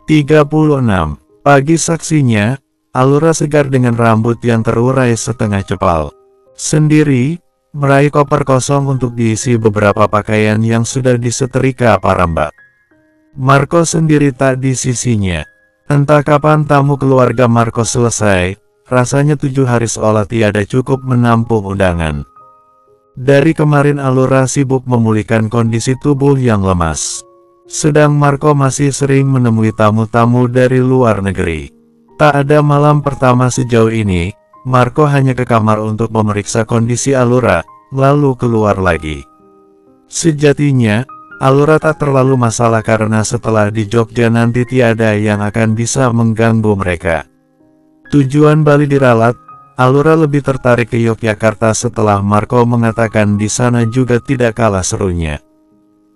36. Pagi saksinya, Alura segar dengan rambut yang terurai setengah cepal. Sendiri, meraih koper kosong untuk diisi beberapa pakaian yang sudah disetrika para mbak. Marco sendiri tak di sisinya. Entah kapan tamu keluarga Marco selesai, rasanya 7 hari seolah tiada cukup menampung undangan. Dari kemarin Alura sibuk memulihkan kondisi tubuh yang lemas. Sedang Marco masih sering menemui tamu-tamu dari luar negeri. Tak ada malam pertama sejauh ini, Marco hanya ke kamar untuk memeriksa kondisi Alura, lalu keluar lagi. Sejatinya, Alura tak terlalu masalah karena setelah di Jogja nanti tiada yang akan bisa mengganggu mereka. Tujuan Bali diralat, Alura lebih tertarik ke Yogyakarta setelah Marco mengatakan di sana juga tidak kalah serunya.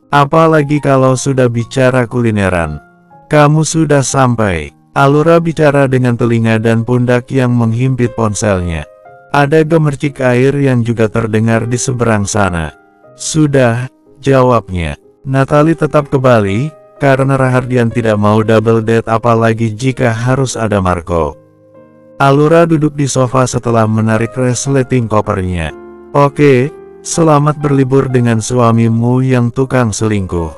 Apalagi kalau sudah bicara kulineran. Kamu sudah sampai. Alura bicara dengan telinga dan pundak yang menghimpit ponselnya. Ada gemercik air yang juga terdengar di seberang sana. Sudah, jawabnya. Natali tetap ke Bali, karena Rahardian tidak mau double date apalagi jika harus ada Marco. Alura duduk di sofa setelah menarik resleting kopernya. Oke, selamat berlibur dengan suamimu yang tukang selingkuh.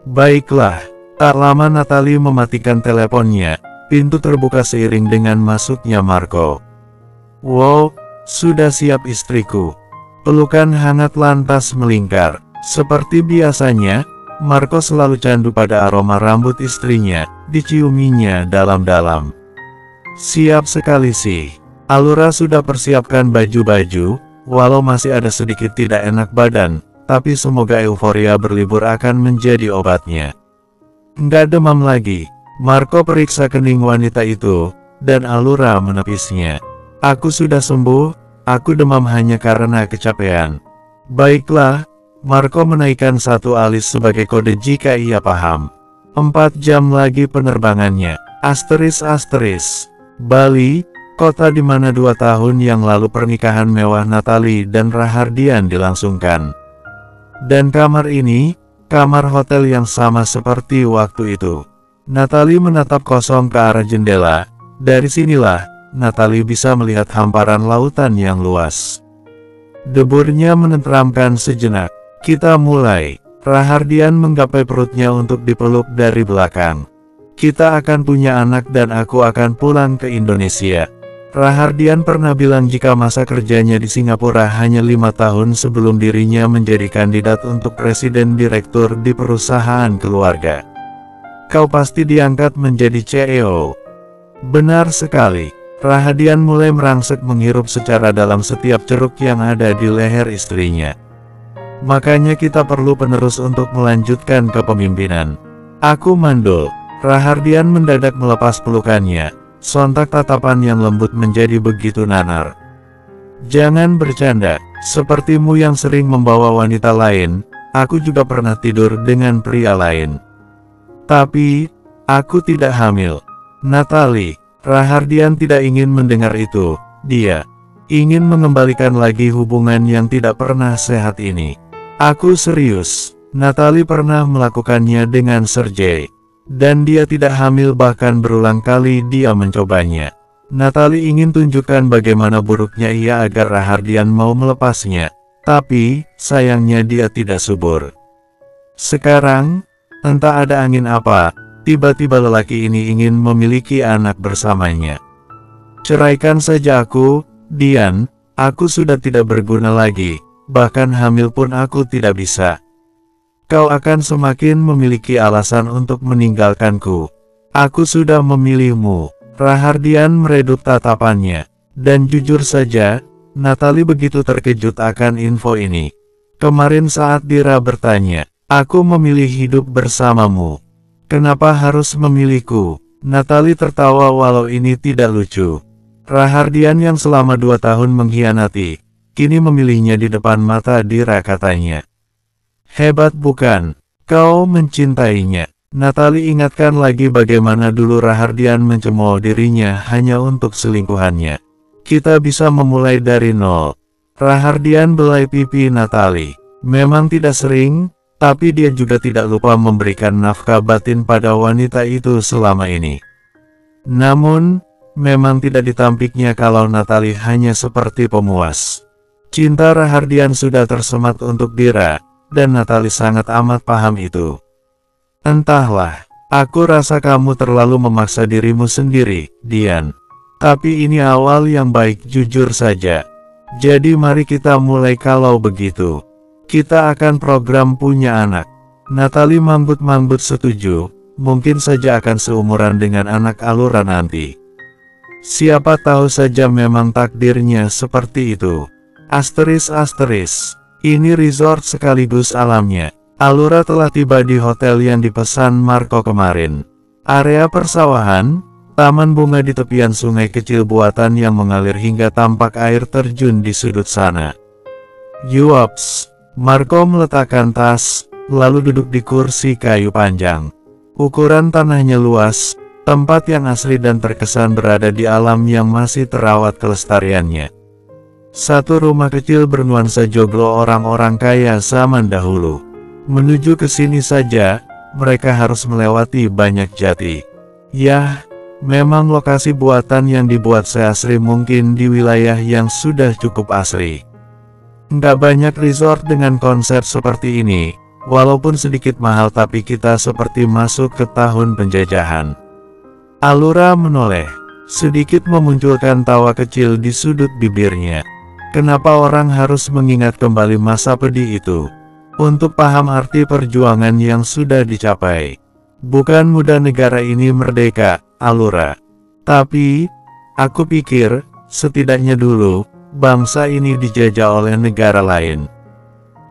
Baiklah, tak lama Natali mematikan teleponnya, pintu terbuka seiring dengan masuknya Marco. Wow, sudah siap istriku. Pelukan hangat lantas melingkar. Seperti biasanya, Marco selalu candu pada aroma rambut istrinya, diciuminya dalam-dalam. Siap sekali sih. Alura sudah persiapkan baju-baju, walau masih ada sedikit tidak enak badan, tapi semoga euforia berlibur akan menjadi obatnya. Nggak demam lagi. Marco periksa kening wanita itu, dan Alura menepisnya. Aku sudah sembuh, aku demam hanya karena kecapean. Baiklah, Marco menaikkan satu alis sebagai kode jika ia paham. 4 jam lagi penerbangannya. Asteris. Bali, kota di mana 2 tahun yang lalu pernikahan mewah Natali dan Rahardian dilangsungkan. Dan kamar ini, kamar hotel yang sama seperti waktu itu. Natali menatap kosong ke arah jendela. Dari sinilah, Natali bisa melihat hamparan lautan yang luas. Deburnya menenteramkan sejenak. Kita mulai. Rahardian menggapai perutnya untuk dipeluk dari belakang. Kita akan punya anak dan aku akan pulang ke Indonesia. Rahardian pernah bilang jika masa kerjanya di Singapura hanya 5 tahun sebelum dirinya menjadi kandidat untuk presiden direktur di perusahaan keluarga. Kau pasti diangkat menjadi CEO. Benar sekali. Rahardian mulai merangsek menghirup secara dalam setiap ceruk yang ada di leher istrinya. Makanya kita perlu penerus untuk melanjutkan kepemimpinan. Aku mandul. Rahardian mendadak melepas pelukannya. Sontak tatapan yang lembut menjadi begitu nanar. Jangan bercanda. Sepertimu yang sering membawa wanita lain, aku juga pernah tidur dengan pria lain. Tapi, aku tidak hamil. Natali. Rahardian tidak ingin mendengar itu. Dia ingin mengembalikan lagi hubungan yang tidak pernah sehat ini. Aku serius. Natali pernah melakukannya dengan Sergei. Dan dia tidak hamil, bahkan berulang kali dia mencobanya. Natali ingin tunjukkan bagaimana buruknya ia agar Rahardian mau melepasnya. Tapi, sayangnya dia tidak subur. Sekarang, entah ada angin apa, tiba-tiba lelaki ini ingin memiliki anak bersamanya. Ceraikan saja aku, Dian, aku sudah tidak berguna lagi, bahkan hamil pun aku tidak bisa. Kau akan semakin memiliki alasan untuk meninggalkanku. Aku sudah memilihmu. Rahardian meredup tatapannya. Dan jujur saja, Natali begitu terkejut akan info ini. Kemarin saat Dira bertanya, aku memilih hidup bersamamu. Kenapa harus memilihku? Natali tertawa walau ini tidak lucu. Rahardian yang selama 2 tahun mengkhianati, kini memilihnya di depan mata Dira, katanya. Hebat bukan? Kau mencintainya. Natali ingatkan lagi bagaimana dulu Rahardian mencemooh dirinya hanya untuk selingkuhannya. Kita bisa memulai dari nol. Rahardian belai pipi Natali. Memang tidak sering, Tapi dia juga tidak lupa memberikan nafkah batin pada wanita itu selama ini. Namun, memang tidak ditampiknya kalau Natalie hanya seperti pemuas. Cinta Rahardian sudah tersemat untuk Dira, dan Natalie sangat amat paham itu. Entahlah, aku rasa kamu terlalu memaksa dirimu sendiri, Dian. Tapi ini awal yang baik, jujur saja. Jadi mari kita mulai kalau begitu. Kita akan program punya anak. Natalie mambut-mambut setuju, mungkin saja akan seumuran dengan anak Alura nanti. Siapa tahu saja memang takdirnya seperti itu. Asteris, ini resort sekaligus alamnya. Alura telah tiba di hotel yang dipesan Marco kemarin. Area persawahan, taman bunga di tepian sungai kecil buatan yang mengalir hingga tampak air terjun di sudut sana. Yuaps. Marco meletakkan tas, lalu duduk di kursi kayu panjang. Ukuran tanahnya luas, tempat yang asri dan terkesan berada di alam yang masih terawat kelestariannya. Satu rumah kecil bernuansa joglo orang-orang kaya zaman dahulu. Menuju ke sini saja, mereka harus melewati banyak jati. Yah, memang lokasi buatan yang dibuat seasri mungkin di wilayah yang sudah cukup asri. Nggak banyak resort dengan konsep seperti ini, walaupun sedikit mahal tapi kita seperti masuk ke tahun penjajahan. Alura menoleh, sedikit memunculkan tawa kecil di sudut bibirnya. Kenapa orang harus mengingat kembali masa pedih itu? Untuk paham arti perjuangan yang sudah dicapai. Bukan mudah negara ini merdeka, Alura. Tapi, aku pikir, setidaknya dulu, bangsa ini dijajah oleh negara lain.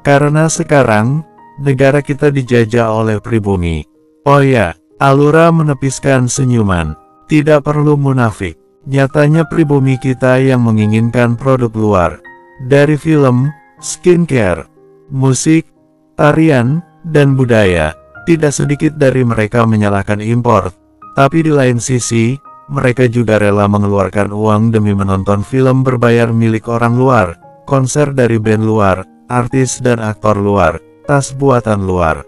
Karena sekarang, negara kita dijajah oleh pribumi. Oh ya, Alura menepiskan senyuman. Tidak perlu munafik. Nyatanya pribumi kita yang menginginkan produk luar. Dari film, skincare, musik, tarian, dan budaya. Tidak sedikit dari mereka menyalahkan impor. Tapi di lain sisi, mereka juga rela mengeluarkan uang demi menonton film berbayar milik orang luar, konser dari band luar, artis dan aktor luar, tas buatan luar.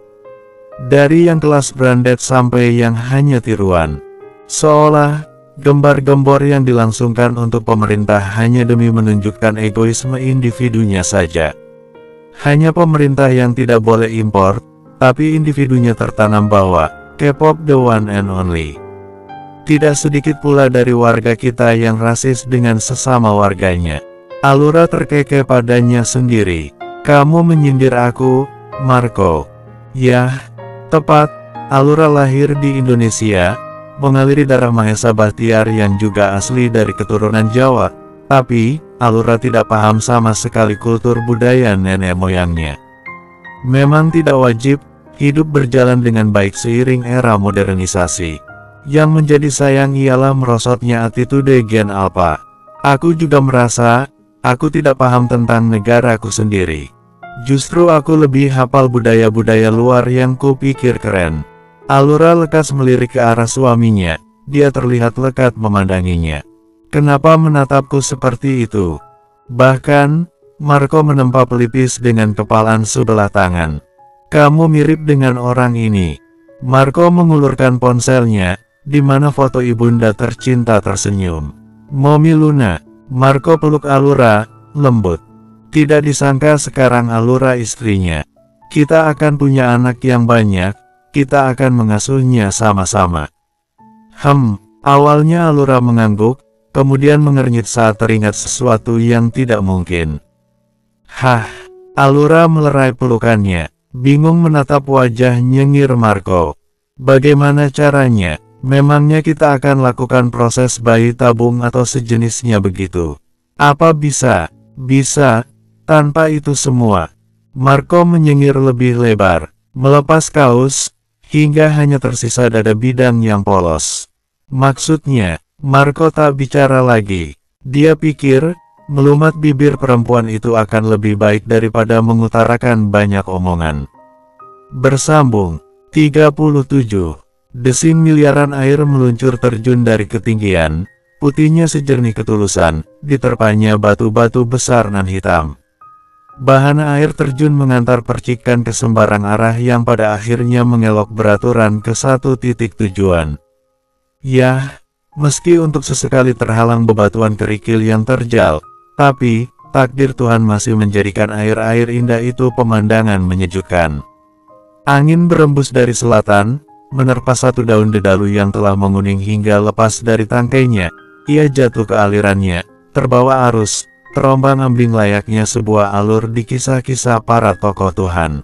Dari yang kelas branded sampai yang hanya tiruan. Seolah, gembar-gembor yang dilangsungkan untuk pemerintah hanya demi menunjukkan egoisme individunya saja. Hanya pemerintah yang tidak boleh impor, tapi individunya tertanam bahwa K-pop the one and only. Tidak sedikit pula dari warga kita yang rasis dengan sesama warganya. Alura terkekeh padanya sendiri. Kamu menyindir aku, Marco. Yah, tepat. Alura lahir di Indonesia, mengaliri darah Mahesa Bahtiar yang juga asli dari keturunan Jawa. Tapi, Alura tidak paham sama sekali kultur budaya nenek moyangnya. Memang tidak wajib, hidup berjalan dengan baik seiring era modernisasi. Yang menjadi sayang ialah merosotnya attitude Gen Alpha. Aku juga merasa, aku tidak paham tentang negaraku sendiri. Justru aku lebih hafal budaya-budaya luar yang kupikir keren. Alura lekas melirik ke arah suaminya, dia terlihat lekat memandanginya. Kenapa menatapku seperti itu? Bahkan, Marco menempa pelipis dengan kepalan sebelah tangan. Kamu mirip dengan orang ini. Marco mengulurkan ponselnya, di mana foto ibunda tercinta tersenyum. Momi Luna. Marco peluk Alura, lembut. Tidak disangka sekarang Alura istrinya. Kita akan punya anak yang banyak, kita akan mengasuhnya sama-sama. Awalnya Alura mengangguk, kemudian mengernyit saat teringat sesuatu yang tidak mungkin. Alura melerai pelukannya, bingung menatap wajah nyengir Marco. Bagaimana caranya? Memangnya kita akan lakukan proses bayi tabung atau sejenisnya begitu? Apa bisa tanpa itu semua? Marco menyengir lebih lebar, melepas kaos, hingga hanya tersisa dada bidang yang polos. Maksudnya, Marco tak bicara lagi. Dia pikir, melumat bibir perempuan itu akan lebih baik daripada mengutarakan banyak omongan. Bersambung 37. Desing miliaran air meluncur terjun dari ketinggian, putihnya sejernih ketulusan, diterpanya batu-batu besar nan hitam. Bahana air terjun mengantar percikan ke sembarang arah yang pada akhirnya mengelok beraturan ke satu titik tujuan. Yah, meski untuk sesekali terhalang bebatuan kerikil yang terjal, tapi takdir Tuhan masih menjadikan air-air indah itu pemandangan menyejukkan. Angin berembus dari selatan, menerpa satu daun dedalu yang telah menguning hingga lepas dari tangkainya. Ia jatuh ke alirannya, terbawa arus, terombang-ambing layaknya sebuah alur di kisah-kisah para tokoh Tuhan.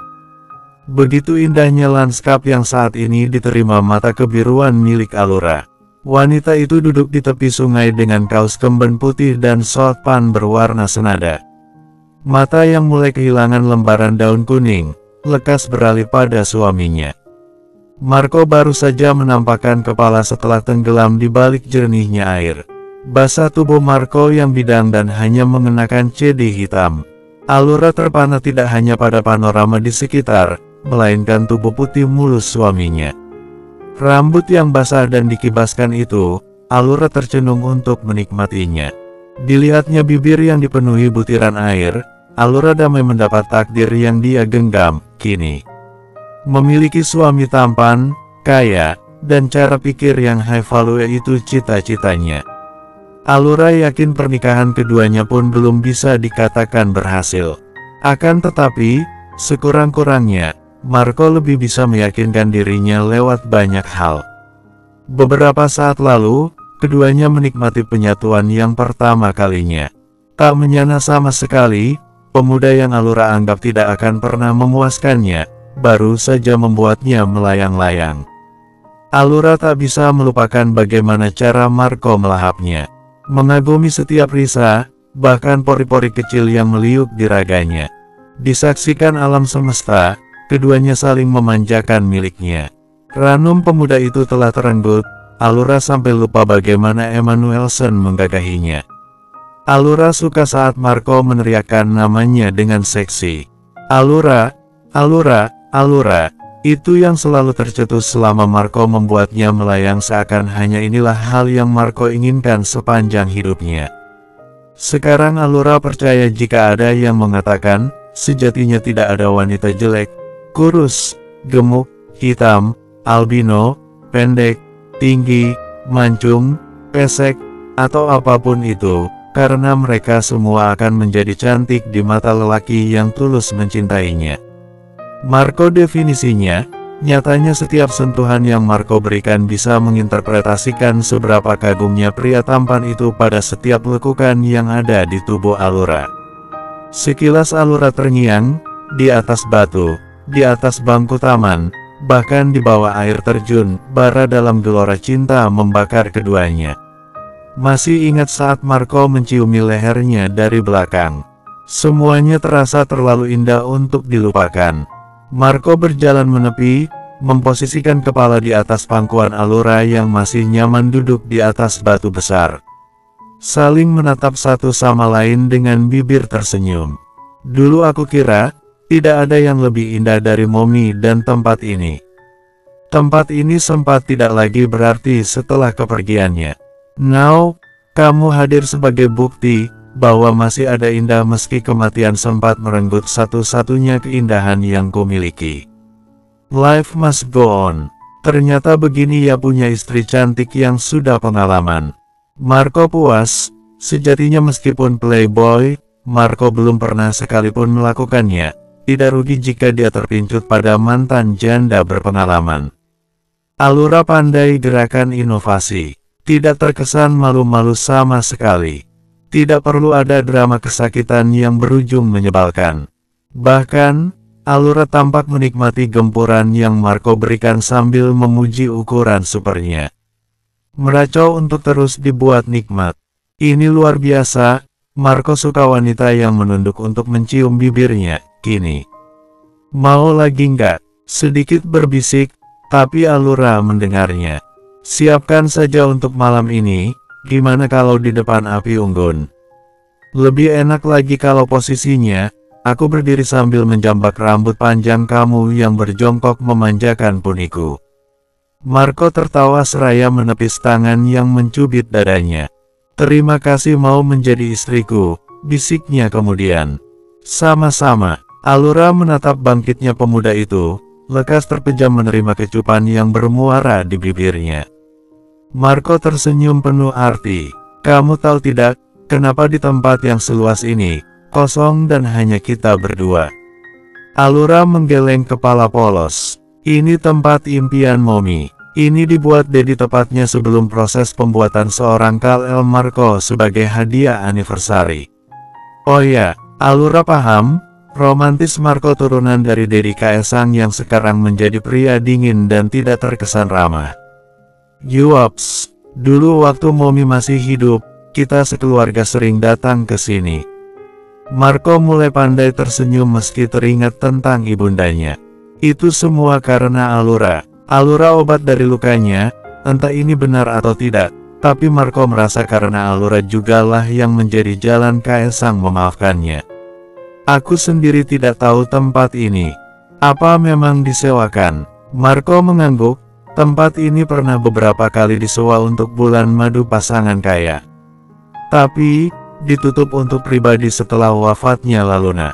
Begitu indahnya lanskap yang saat ini diterima mata kebiruan milik Allura. Wanita itu duduk di tepi sungai dengan kaos kemben putih dan sotpan berwarna senada. Mata yang mulai kehilangan lembaran daun kuning, lekas beralih pada suaminya. Marco baru saja menampakkan kepala setelah tenggelam di balik jernihnya air. Basah tubuh Marco yang bidang dan hanya mengenakan CD hitam. Allura terpana tidak hanya pada panorama di sekitar, melainkan tubuh putih mulus suaminya. Rambut yang basah dan dikibaskan itu, Allura tercenung untuk menikmatinya. Dilihatnya bibir yang dipenuhi butiran air, Allura damai mendapat takdir yang dia genggam, kini. Memiliki suami tampan, kaya, dan cara pikir yang high value itu cita-citanya. Allura yakin pernikahan keduanya pun belum bisa dikatakan berhasil. Akan tetapi, sekurang-kurangnya, Marco lebih bisa meyakinkan dirinya lewat banyak hal. Beberapa saat lalu, keduanya menikmati penyatuan yang pertama kalinya. Tak menyana sama sekali, pemuda yang Allura anggap tidak akan pernah memuaskannya, baru saja membuatnya melayang-layang. Allura tak bisa melupakan bagaimana cara Marco melahapnya. Mengagumi setiap risa, bahkan pori-pori kecil yang meliuk di raganya. Disaksikan alam semesta, keduanya saling memanjakan miliknya. Ranum pemuda itu telah terenggut, Allura sampai lupa bagaimana Emanuelson menggagahinya. Allura suka saat Marco meneriakkan namanya dengan seksi. Allura, Allura, Allura. Itu yang selalu tercetus selama Marco membuatnya melayang seakan hanya inilah hal yang Marco inginkan sepanjang hidupnya. Sekarang Allura percaya jika ada yang mengatakan, sejatinya tidak ada wanita jelek, kurus, gemuk, hitam, albino, pendek, tinggi, mancung, pesek, atau apapun itu, karena mereka semua akan menjadi cantik di mata lelaki yang tulus mencintainya. Marco definisinya, nyatanya setiap sentuhan yang Marco berikan bisa menginterpretasikan seberapa kagumnya pria tampan itu pada setiap lekukan yang ada di tubuh Allura. Sekilas Allura terngiang, di atas batu, di atas bangku taman, bahkan di bawah air terjun, bara dalam gelora cinta membakar keduanya. Masih ingat saat Marco menciumi lehernya dari belakang. Semuanya terasa terlalu indah untuk dilupakan. Marco berjalan menepi, memposisikan kepala di atas pangkuan Allura yang masih nyaman duduk di atas batu besar. Saling menatap satu sama lain dengan bibir tersenyum. Dulu aku kira, tidak ada yang lebih indah dari Momi dan tempat ini. Tempat ini sempat tidak lagi berarti setelah kepergiannya. Now, kamu hadir sebagai bukti bahwa masih ada indah meski kematian sempat merenggut satu-satunya keindahan yang kumiliki. Life must go on. Ternyata begini ya punya istri cantik yang sudah pengalaman. Marco puas, sejatinya meskipun playboy, Marco belum pernah sekalipun melakukannya. Tidak rugi jika dia terpincut pada mantan janda berpengalaman. Allura pandai gerakan inovasi. Tidak terkesan malu-malu sama sekali. Tidak perlu ada drama kesakitan yang berujung menyebalkan. Bahkan, Allura tampak menikmati gempuran yang Marco berikan sambil memuji ukuran supernya. Meracau untuk terus dibuat nikmat. Ini luar biasa, Marco suka wanita yang menunduk untuk mencium bibirnya, kini. Mau lagi nggak? Sedikit berbisik, tapi Allura mendengarnya. Siapkan saja untuk malam ini, gimana kalau di depan api unggun? Lebih enak lagi kalau posisinya, aku berdiri sambil menjambak rambut panjang kamu yang berjongkok memanjakan puniku. Marco tertawa seraya menepis tangan yang mencubit dadanya. Terima kasih mau menjadi istriku, bisiknya kemudian. Sama-sama, Alura menatap bangkitnya pemuda itu, lekas terpejam menerima kecupan yang bermuara di bibirnya. Marco tersenyum penuh arti. Kamu tahu tidak, kenapa di tempat yang seluas ini, kosong dan hanya kita berdua? Alura menggeleng kepala polos. Ini tempat impian Momi. Ini dibuat Dedi tepatnya sebelum proses pembuatan seorang Kal-El Marco sebagai hadiah anniversary. Oh ya, Alura paham, romantis Marco turunan dari Dedi Kaesang yang sekarang menjadi pria dingin dan tidak terkesan ramah. Yuaps, dulu waktu Momi masih hidup, kita sekeluarga sering datang ke sini. Marco mulai pandai tersenyum meski teringat tentang ibundanya. Itu semua karena Alura. Alura obat dari lukanya, entah ini benar atau tidak, tapi Marco merasa karena Alura jugalah yang menjadi jalan Kaesang memaafkannya. Aku sendiri tidak tahu tempat ini. Apa memang disewakan? Marco mengangguk, tempat ini pernah beberapa kali disewa untuk bulan madu pasangan kaya. Tapi, ditutup untuk pribadi setelah wafatnya Laluna.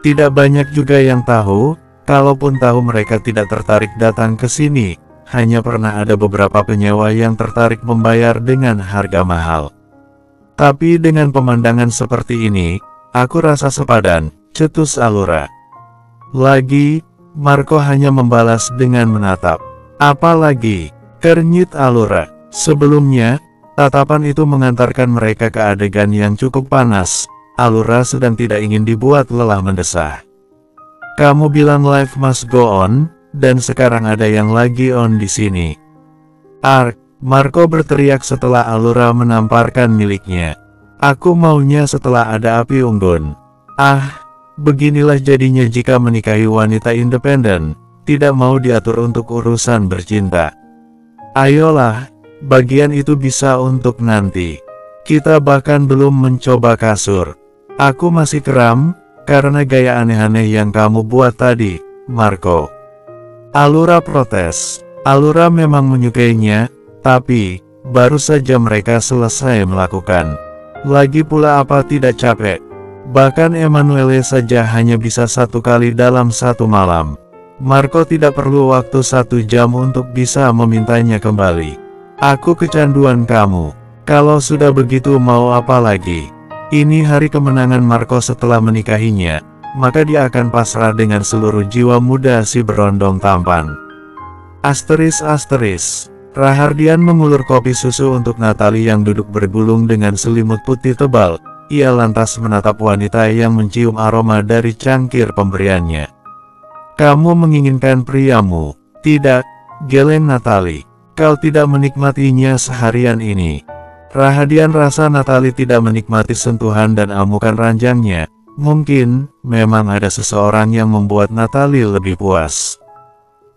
Tidak banyak juga yang tahu. Kalaupun tahu mereka tidak tertarik datang ke sini, hanya pernah ada beberapa penyewa yang tertarik membayar dengan harga mahal. Tapi dengan pemandangan seperti ini, aku rasa sepadan, cetus Alura. Lagi, Marco hanya membalas dengan menatap. Apalagi, kernyit Alura. Sebelumnya, tatapan itu mengantarkan mereka ke adegan yang cukup panas. Alura sedang tidak ingin dibuat lelah mendesah. Kamu bilang life must go on, dan sekarang ada yang lagi on di sini. Ark, Marco berteriak setelah Alura menamparkan miliknya. Aku maunya setelah ada api unggun. Ah, beginilah jadinya jika menikahi wanita independen, tidak mau diatur untuk urusan bercinta. Ayolah, bagian itu bisa untuk nanti. Kita bahkan belum mencoba kasur. Aku masih kram, karena gaya aneh-aneh yang kamu buat tadi, Marco. Alura protes. Alura memang menyukainya, tapi, baru saja mereka selesai melakukan. Lagi pula apa tidak capek? Bahkan Emanuele saja hanya bisa 1 kali dalam 1 malam. Marco tidak perlu waktu 1 jam untuk bisa memintanya kembali. Aku kecanduan kamu. Kalau sudah begitu mau apa lagi? Ini hari kemenangan Marco setelah menikahinya, maka dia akan pasrah dengan seluruh jiwa muda si berondong tampan. Asteris. Rahardian mengulur kopi susu untuk Natalie yang duduk bergulung dengan selimut putih tebal. Ia lantas menatap wanita yang mencium aroma dari cangkir pemberiannya. Kamu menginginkan priamu, tidak? Geleng Natalie. Kau tidak menikmatinya seharian ini. Rahadian rasa Natalie tidak menikmati sentuhan dan amukan ranjangnya. Mungkin, memang ada seseorang yang membuat Natalie lebih puas.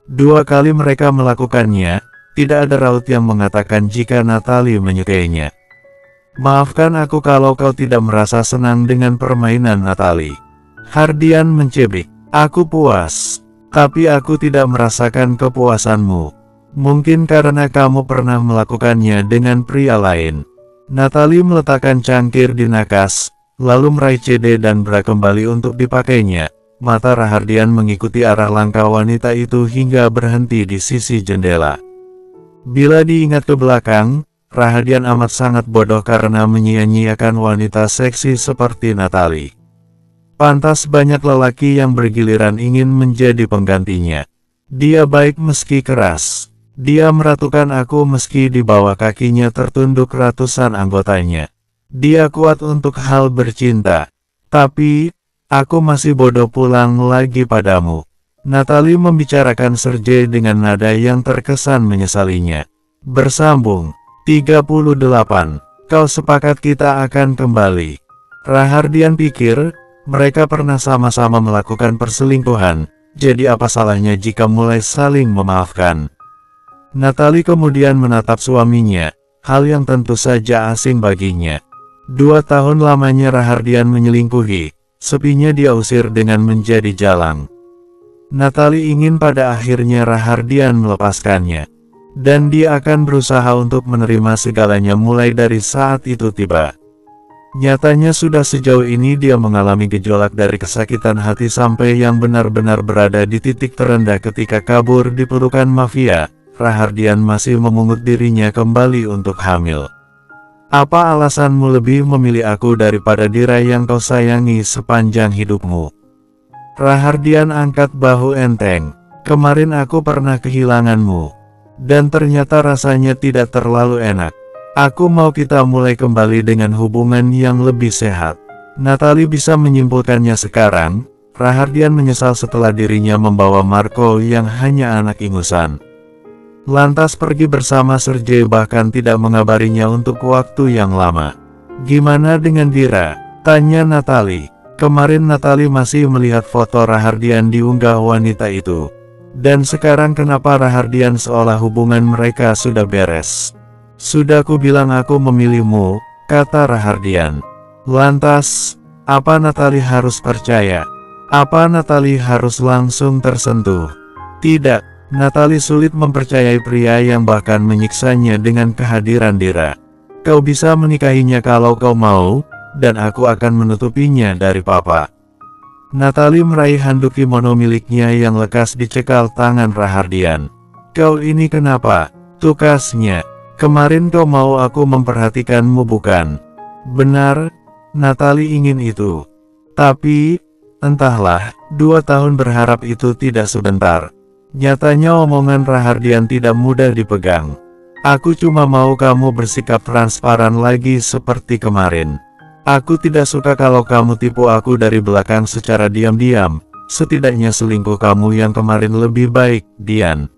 2 kali mereka melakukannya, tidak ada raut yang mengatakan jika Natalie menyukainya. Maafkan aku kalau kau tidak merasa senang dengan permainan Natalie. Hardian mencibik. Aku puas. Tapi aku tidak merasakan kepuasanmu. Mungkin karena kamu pernah melakukannya dengan pria lain. Natalie meletakkan cangkir di nakas, lalu meraih CD dan bra kembali untuk dipakainya. Mata Rahardian mengikuti arah langkah wanita itu hingga berhenti di sisi jendela. Bila diingat ke belakang, Rahardian amat sangat bodoh karena menyia-nyiakan wanita seksi seperti Natalie. Pantas banyak lelaki yang bergiliran ingin menjadi penggantinya. Dia baik meski keras. Dia meratukan aku meski di bawah kakinya tertunduk ratusan anggotanya. Dia kuat untuk hal bercinta. Tapi, aku masih bodoh pulang lagi padamu. Natalie membicarakan Sergei dengan nada yang terkesan menyesalinya. Bersambung. 38. Kau sepakat kita akan kembali. Rahardian pikir, mereka pernah sama-sama melakukan perselingkuhan, jadi apa salahnya jika mulai saling memaafkan. Natalie kemudian menatap suaminya, hal yang tentu saja asing baginya. 2 tahun lamanya Rahardian menyelingkuhi, sepinya dia usir dengan menjadi jalang. Natalie ingin pada akhirnya Rahardian melepaskannya. Dan dia akan berusaha untuk menerima segalanya mulai dari saat itu tiba. Nyatanya sudah sejauh ini dia mengalami gejolak dari kesakitan hati sampai yang benar-benar berada di titik terendah ketika kabur di pelukan mafia. Rahardian masih memungut dirinya kembali untuk hamil. Apa alasanmu lebih memilih aku daripada Dira yang kau sayangi sepanjang hidupmu? Rahardian angkat bahu enteng. Kemarin aku pernah kehilanganmu. Dan ternyata rasanya tidak terlalu enak. Aku mau kita mulai kembali dengan hubungan yang lebih sehat. Natalie bisa menyimpulkannya sekarang. Rahardian menyesal setelah dirinya membawa Marco yang hanya anak ingusan. Lantas pergi bersama Sergei bahkan tidak mengabarinya untuk waktu yang lama. Gimana dengan Dira? Tanya Natalie. Kemarin Natalie masih melihat foto Rahardian diunggah wanita itu. Dan sekarang kenapa Rahardian seolah hubungan mereka sudah beres? Sudah ku bilang aku memilihmu, kata Rahardian. Lantas, apa Natalie harus percaya? Apa Natalie harus langsung tersentuh? Tidak, Natalie sulit mempercayai pria yang bahkan menyiksanya dengan kehadiran Dira. Kau bisa menikahinya kalau kau mau, dan aku akan menutupinya dari papa. Natalie meraih handuk kimono miliknya yang lekas dicekal tangan Rahardian. Kau ini kenapa? Tukasnya. Kemarin kau mau aku memperhatikanmu bukan? Benar, Natalie ingin itu. Tapi, entahlah, 2 tahun berharap itu tidak sebentar. Nyatanya omongan Rahardian tidak mudah dipegang. Aku cuma mau kamu bersikap transparan lagi seperti kemarin. Aku tidak suka kalau kamu tipu aku dari belakang secara diam-diam. Setidaknya selingkuh kamu yang kemarin lebih baik, Dian.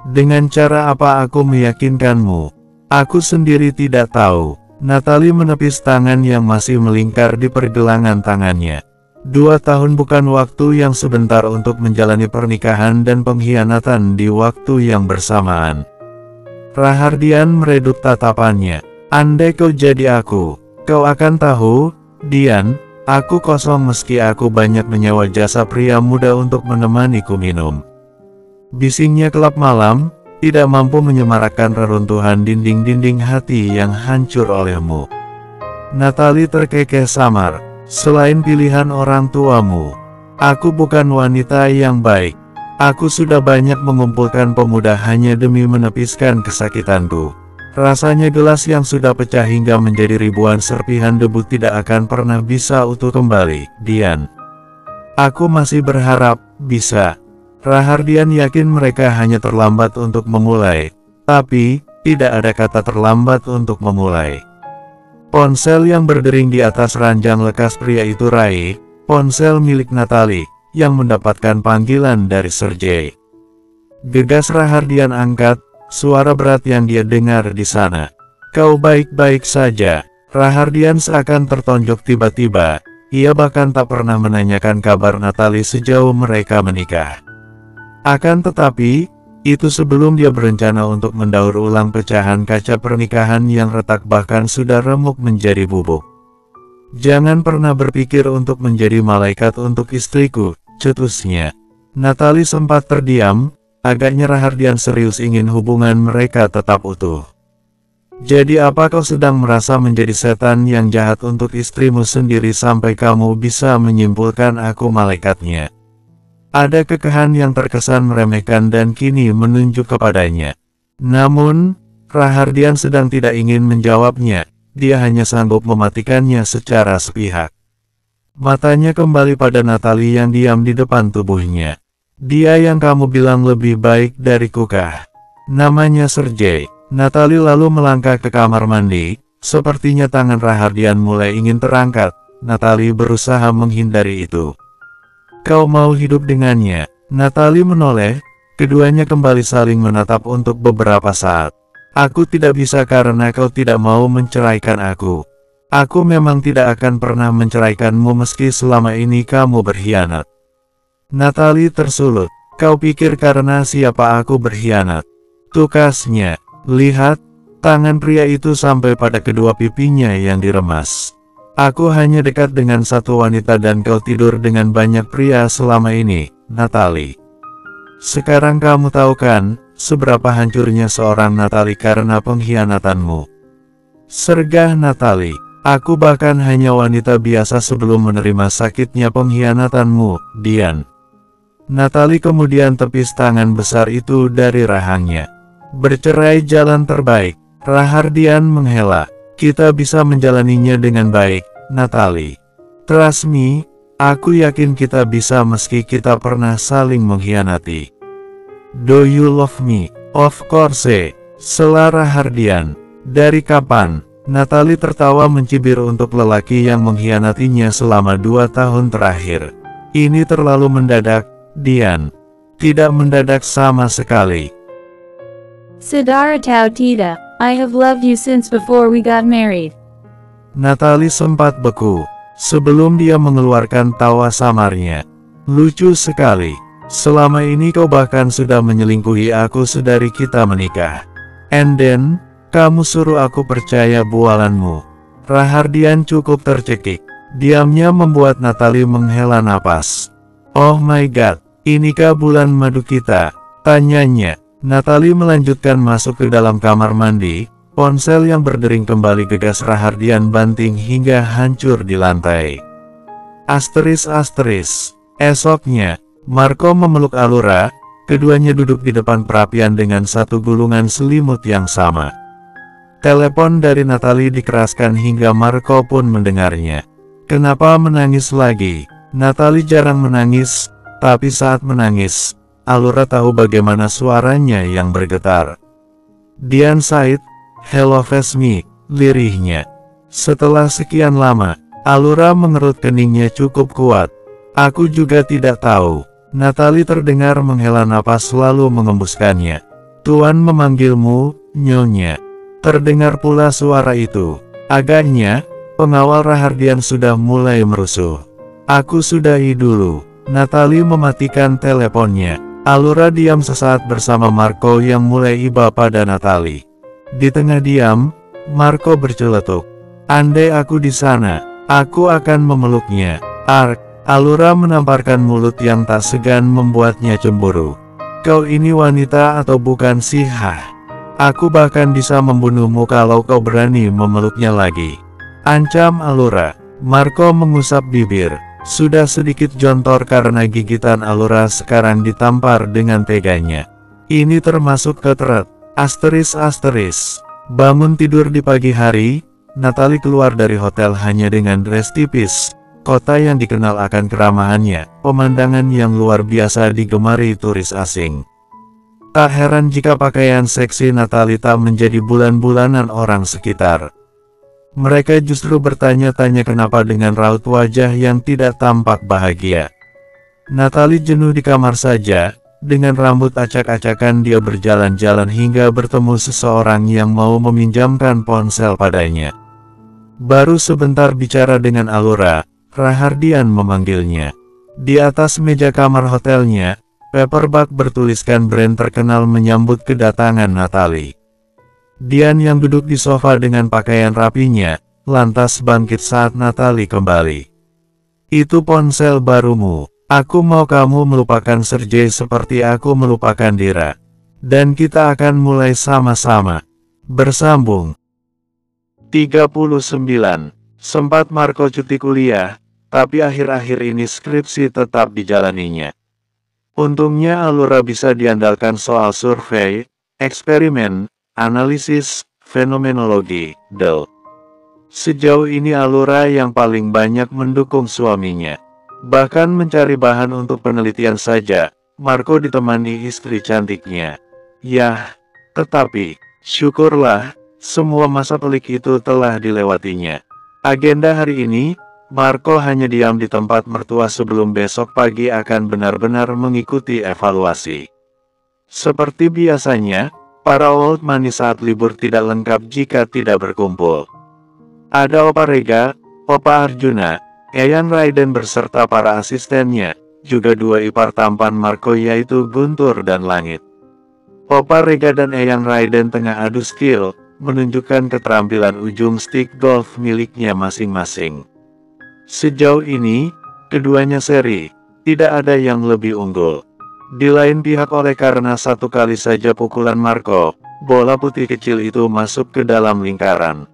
Dengan cara apa aku meyakinkanmu? Aku sendiri tidak tahu. Natalie menepis tangan yang masih melingkar di pergelangan tangannya. 2 tahun bukan waktu yang sebentar untuk menjalani pernikahan dan pengkhianatan di waktu yang bersamaan. Rahardian meredup tatapannya. Andai kau jadi aku, kau akan tahu, Dian, aku kosong meski aku banyak menyewa jasa pria muda untuk menemaniku minum. Bisingnya kelap malam, tidak mampu menyemarakkan reruntuhan dinding-dinding hati yang hancur olehmu. Natalie terkekeh samar. Selain pilihan orang tuamu, aku bukan wanita yang baik. Aku sudah banyak mengumpulkan pemuda hanya demi menepiskan kesakitanku. Rasanya gelas yang sudah pecah hingga menjadi ribuan serpihan debu tidak akan pernah bisa utuh kembali, Dian. Aku masih berharap bisa. Rahardian yakin mereka hanya terlambat untuk memulai, tapi tidak ada kata terlambat untuk memulai. Ponsel yang berdering di atas ranjang lekas pria itu raih, ponsel milik Natalie, yang mendapatkan panggilan dari Sergei. Gegas Rahardian angkat, suara berat yang dia dengar di sana. Kau baik-baik saja. Rahardian seakan tertonjok tiba-tiba, ia bahkan tak pernah menanyakan kabar Natalie sejauh mereka menikah. Akan tetapi, itu sebelum dia berencana untuk mendaur ulang pecahan kaca pernikahan yang retak bahkan sudah remuk menjadi bubuk. Jangan pernah berpikir untuk menjadi malaikat untuk istriku, cetusnya. Natalie sempat terdiam, agaknya Rahardian serius ingin hubungan mereka tetap utuh. Jadi apa kau sedang merasa menjadi setan yang jahat untuk istrimu sendiri sampai kamu bisa menyimpulkan aku malaikatnya? Ada kekehan yang terkesan meremehkan dan kini menunjuk kepadanya. Namun, Rahardian sedang tidak ingin menjawabnya, dia hanya sanggup mematikannya secara sepihak. Matanya kembali pada Natalie yang diam di depan tubuhnya. Dia yang kamu bilang lebih baik dariku kah? Namanya Sergei. Natalie lalu melangkah ke kamar mandi, sepertinya tangan Rahardian mulai ingin terangkat. Natalie berusaha menghindari itu. Kau mau hidup dengannya? Natalie menoleh, keduanya kembali saling menatap untuk beberapa saat. Aku tidak bisa karena kau tidak mau menceraikan aku. Aku memang tidak akan pernah menceraikanmu meski selama ini kamu berkhianat. Natalie tersulut. Kau pikir karena siapa aku berkhianat? Tukasnya. Lihat, tangan pria itu sampai pada kedua pipinya yang diremas. Aku hanya dekat dengan satu wanita dan kau tidur dengan banyak pria selama ini, Natalie. Sekarang kamu tahu kan, seberapa hancurnya seorang Natalie karena pengkhianatanmu. Sergah Natalie. Aku bahkan hanya wanita biasa sebelum menerima sakitnya pengkhianatanmu, Dian. Natalie kemudian tepis tangan besar itu dari rahangnya. Bercerai jalan terbaik. Rahardian menghela. Kita bisa menjalaninya dengan baik, Natalie. Trust me, aku yakin kita bisa meski kita pernah saling mengkhianati. Do you love me? Of course, sela Rahardian. Dari kapan? Natalie tertawa mencibir untuk lelaki yang mengkhianatinya selama 2 tahun terakhir. Ini terlalu mendadak, Dian. Tidak mendadak sama sekali. Sidara Tau Tita, I have loved you since before we got married. Natalie sempat beku, sebelum dia mengeluarkan tawa samarnya. Lucu sekali. Selama ini kau bahkan sudah menyelingkuhi aku sedari kita menikah. And then, kamu suruh aku percaya bualanmu. Rahardian cukup tercekik. Diamnya membuat Natalie menghela napas. Oh my god, inikah bulan madu kita? Tanyanya. Natalie melanjutkan masuk ke dalam kamar mandi. Ponsel yang berdering kembali gegas Rahardian banting hingga hancur di lantai. Asteris. Esoknya, Marco memeluk Allura. Keduanya duduk di depan perapian dengan satu gulungan selimut yang sama. Telepon dari Natalie dikeraskan hingga Marco pun mendengarnya. Kenapa menangis lagi? Natalie jarang menangis, tapi saat menangis, Allura tahu bagaimana suaranya yang bergetar. Dian Said, hello Vesmi, lirihnya. Setelah sekian lama, Allura mengerut keningnya cukup kuat. Aku juga tidak tahu. Natalie terdengar menghela napas lalu mengembuskannya. Tuan memanggilmu, Nyonya. Terdengar pula suara itu. Agaknya, pengawal Rahardian sudah mulai merusuh. Aku sudahi dulu. Natalie mematikan teleponnya. Allura diam sesaat bersama Marco yang mulai iba pada Natalie. Di tengah diam, Marco berceletuk. Andai aku di sana, aku akan memeluknya. Allura menamparkan mulut yang tak segan membuatnya cemburu. Kau ini wanita atau bukan sih? Aku bahkan bisa membunuhmu kalau kau berani memeluknya lagi. Ancam Allura. Marco mengusap bibir. Sudah sedikit jontor karena gigitan Allura sekarang ditampar dengan teganya. Ini termasuk ketret. Asteris. Bangun tidur di pagi hari, Natalie keluar dari hotel hanya dengan dress tipis. Kota yang dikenal akan keramahannya, pemandangan yang luar biasa digemari turis asing. Tak heran jika pakaian seksi Natalie tak menjadi bulan-bulanan orang sekitar. Mereka justru bertanya-tanya kenapa dengan raut wajah yang tidak tampak bahagia. Natalie jenuh di kamar saja, dengan rambut acak-acakan dia berjalan-jalan hingga bertemu seseorang yang mau meminjamkan ponsel padanya. Baru sebentar bicara dengan Allura, Rahardian memanggilnya. Di atas meja kamar hotelnya, paperback bertuliskan brand terkenal menyambut kedatangan Natalie. Dian yang duduk di sofa dengan pakaian rapinya, lantas bangkit saat Natalie kembali. Itu ponsel barumu. Aku mau kamu melupakan Sergei seperti aku melupakan Dira. Dan kita akan mulai sama-sama. Bersambung. 39. Sempat Marco cuti kuliah, tapi akhir-akhir ini skripsi tetap dijalaninya. Untungnya Allura bisa diandalkan soal survei, eksperimen, analisis, fenomenologi, del. Sejauh ini Allura yang paling banyak mendukung suaminya. Bahkan mencari bahan untuk penelitian saja, Marco ditemani istri cantiknya. Yah, tetapi, syukurlah, semua masa pelik itu telah dilewatinya. Agenda hari ini, Marco hanya diam di tempat mertua sebelum besok pagi akan benar-benar mengikuti evaluasi. Seperti biasanya, para old money saat libur tidak lengkap jika tidak berkumpul. Ada Opa Rega, Opa Arjuna, Yayan Raiden beserta para asistennya, juga dua ipar tampan Marco yaitu Guntur dan Langit. Opa Rega dan Yayan Raiden tengah adu skill, menunjukkan keterampilan ujung stick golf miliknya masing-masing. Sejauh ini, keduanya seri, tidak ada yang lebih unggul. Di lain pihak oleh karena satu kali saja pukulan Marco, bola putih kecil itu masuk ke dalam lingkaran.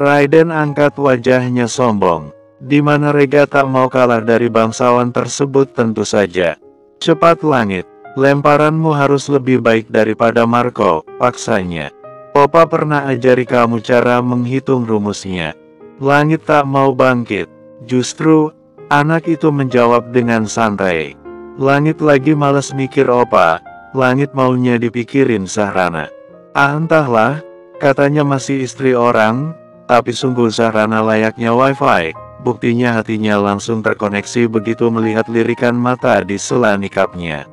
Raiden angkat wajahnya sombong. Di mana Rega tak mau kalah dari bangsawan tersebut tentu saja. Cepat langit, lemparanmu harus lebih baik daripada Marco, paksanya. Opa pernah ajari kamu cara menghitung rumusnya. Langit tak mau bangkit. Justru, anak itu menjawab dengan santai. Langit lagi males mikir Opa, langit maunya dipikirin Sahrana. Ah entahlah, katanya masih istri orang, tapi sungguh Sahrana layaknya wifi. Buktinya hatinya langsung terkoneksi begitu melihat lirikan mata di sela nikapnya.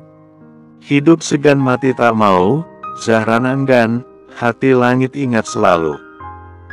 Hidup segan mati tak mau, Sahrana enggan, hati langit ingat selalu.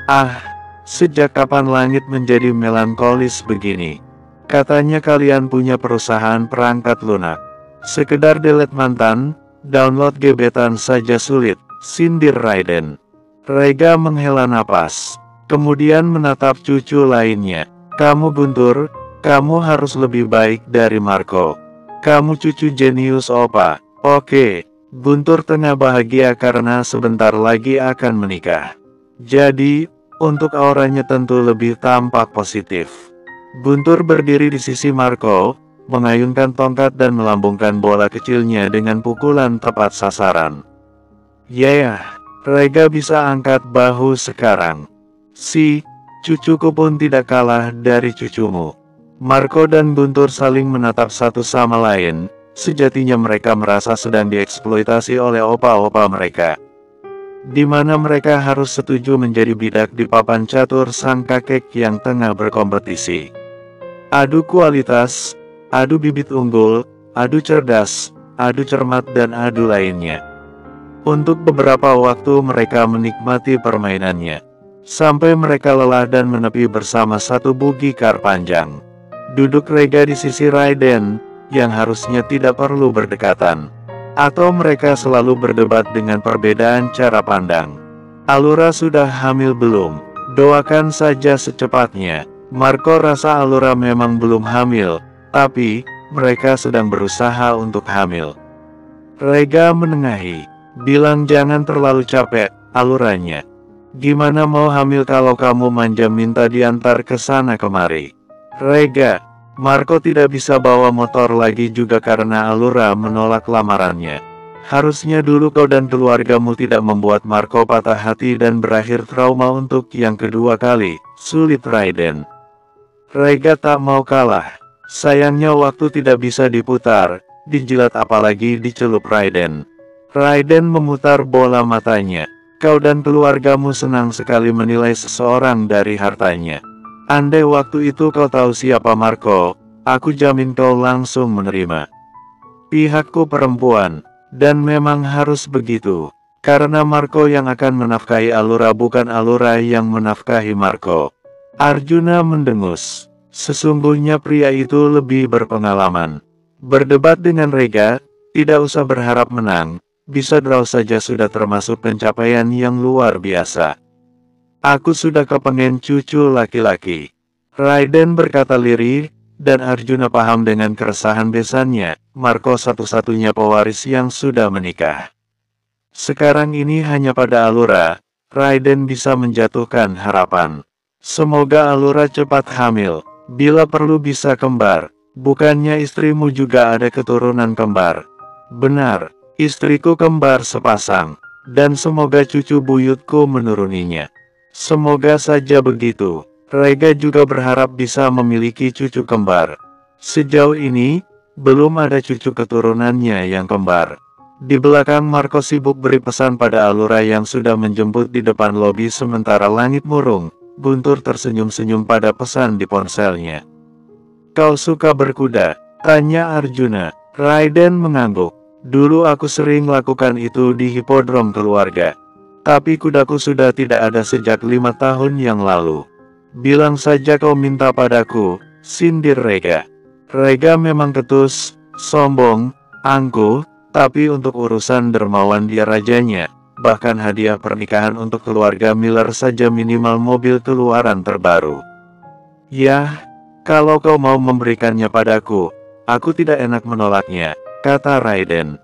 Ah, sejak kapan langit menjadi melankolis begini? Katanya kalian punya perusahaan perangkat lunak. Sekedar delete mantan, download gebetan saja sulit, sindir Raiden. Rega menghela napas, kemudian menatap cucu lainnya. Kamu Guntur, kamu harus lebih baik dari Marco. Kamu cucu jenius Opa. Oke, Guntur tengah bahagia karena sebentar lagi akan menikah. Jadi, untuk auranya tentu lebih tampak positif. Guntur berdiri di sisi Marco, mengayunkan tongkat dan melambungkan bola kecilnya dengan pukulan tepat sasaran. Yeah, Rega bisa angkat bahu sekarang. Cucuku pun tidak kalah dari cucumu. Marco dan Guntur saling menatap satu sama lain, sejatinya mereka merasa sedang dieksploitasi oleh opa-opa mereka. Di mana mereka harus setuju menjadi bidak di papan catur sang kakek yang tengah berkompetisi. Adu kualitas, adu bibit unggul, adu cerdas, adu cermat dan adu lainnya. Untuk beberapa waktu mereka menikmati permainannya. Sampai mereka lelah dan menepi bersama satu bugi kar panjang. Duduk Rega di sisi Raiden, yang harusnya tidak perlu berdekatan. Atau mereka selalu berdebat dengan perbedaan cara pandang. Alura sudah hamil belum? Doakan saja secepatnya. Marco rasa Alura memang belum hamil, tapi mereka sedang berusaha untuk hamil. Rega menengahi, bilang jangan terlalu capek, Aluranya. Gimana mau hamil kalau kamu manja minta diantar ke sana kemari? Rega, Marco tidak bisa bawa motor lagi juga karena Alura menolak lamarannya. Harusnya dulu kau dan keluargamu tidak membuat Marco patah hati dan berakhir trauma untuk yang kedua kali, sulit Raiden. Rega tak mau kalah. Sayangnya waktu tidak bisa diputar, dijilat apalagi dicelup Raiden. Raiden memutar bola matanya. Kau dan keluargamu senang sekali menilai seseorang dari hartanya. Andai waktu itu kau tahu siapa Marco, aku jamin kau langsung menerima. Pihakku perempuan, dan memang harus begitu. Karena Marco yang akan menafkahi Alura bukan Alura yang menafkahi Marco. Arjuna mendengus. Sesungguhnya pria itu lebih berpengalaman. Berdebat dengan Rega, tidak usah berharap menang. Bisa draw saja sudah termasuk pencapaian yang luar biasa. Aku sudah kepengen cucu laki-laki. Raiden berkata lirih, dan Arjuna paham dengan keresahan besannya, Marco satu-satunya pewaris yang sudah menikah. Sekarang ini hanya pada Alura, Raiden bisa menjatuhkan harapan. Semoga Alura cepat hamil, bila perlu bisa kembar. Bukannya istrimu juga ada keturunan kembar? Benar. Istriku kembar sepasang, dan semoga cucu buyutku menuruninya. Semoga saja begitu. Rega juga berharap bisa memiliki cucu kembar. Sejauh ini, belum ada cucu keturunannya yang kembar. Di belakang Marco sibuk beri pesan pada Alura yang sudah menjemput di depan lobi sementara langit murung. Guntur tersenyum-senyum pada pesan di ponselnya. Kau suka berkuda? Tanya Arjuna. Raiden mengangguk. Dulu aku sering lakukan itu di hipodrom keluarga. Tapi kudaku sudah tidak ada sejak 5 tahun yang lalu. Bilang saja kau minta padaku, sindir Rega. Rega memang ketus, sombong, angkuh, tapi untuk urusan dermawan dia rajanya. Bahkan hadiah pernikahan untuk keluarga Miller saja minimal mobil keluaran terbaru. Yah, kalau kau mau memberikannya padaku, aku tidak enak menolaknya. Kata Raiden.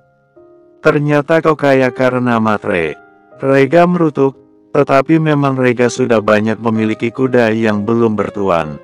Ternyata kau kaya karena matre. Rega merutuk, Tetapi memang Rega sudah banyak memiliki kuda yang belum bertuan.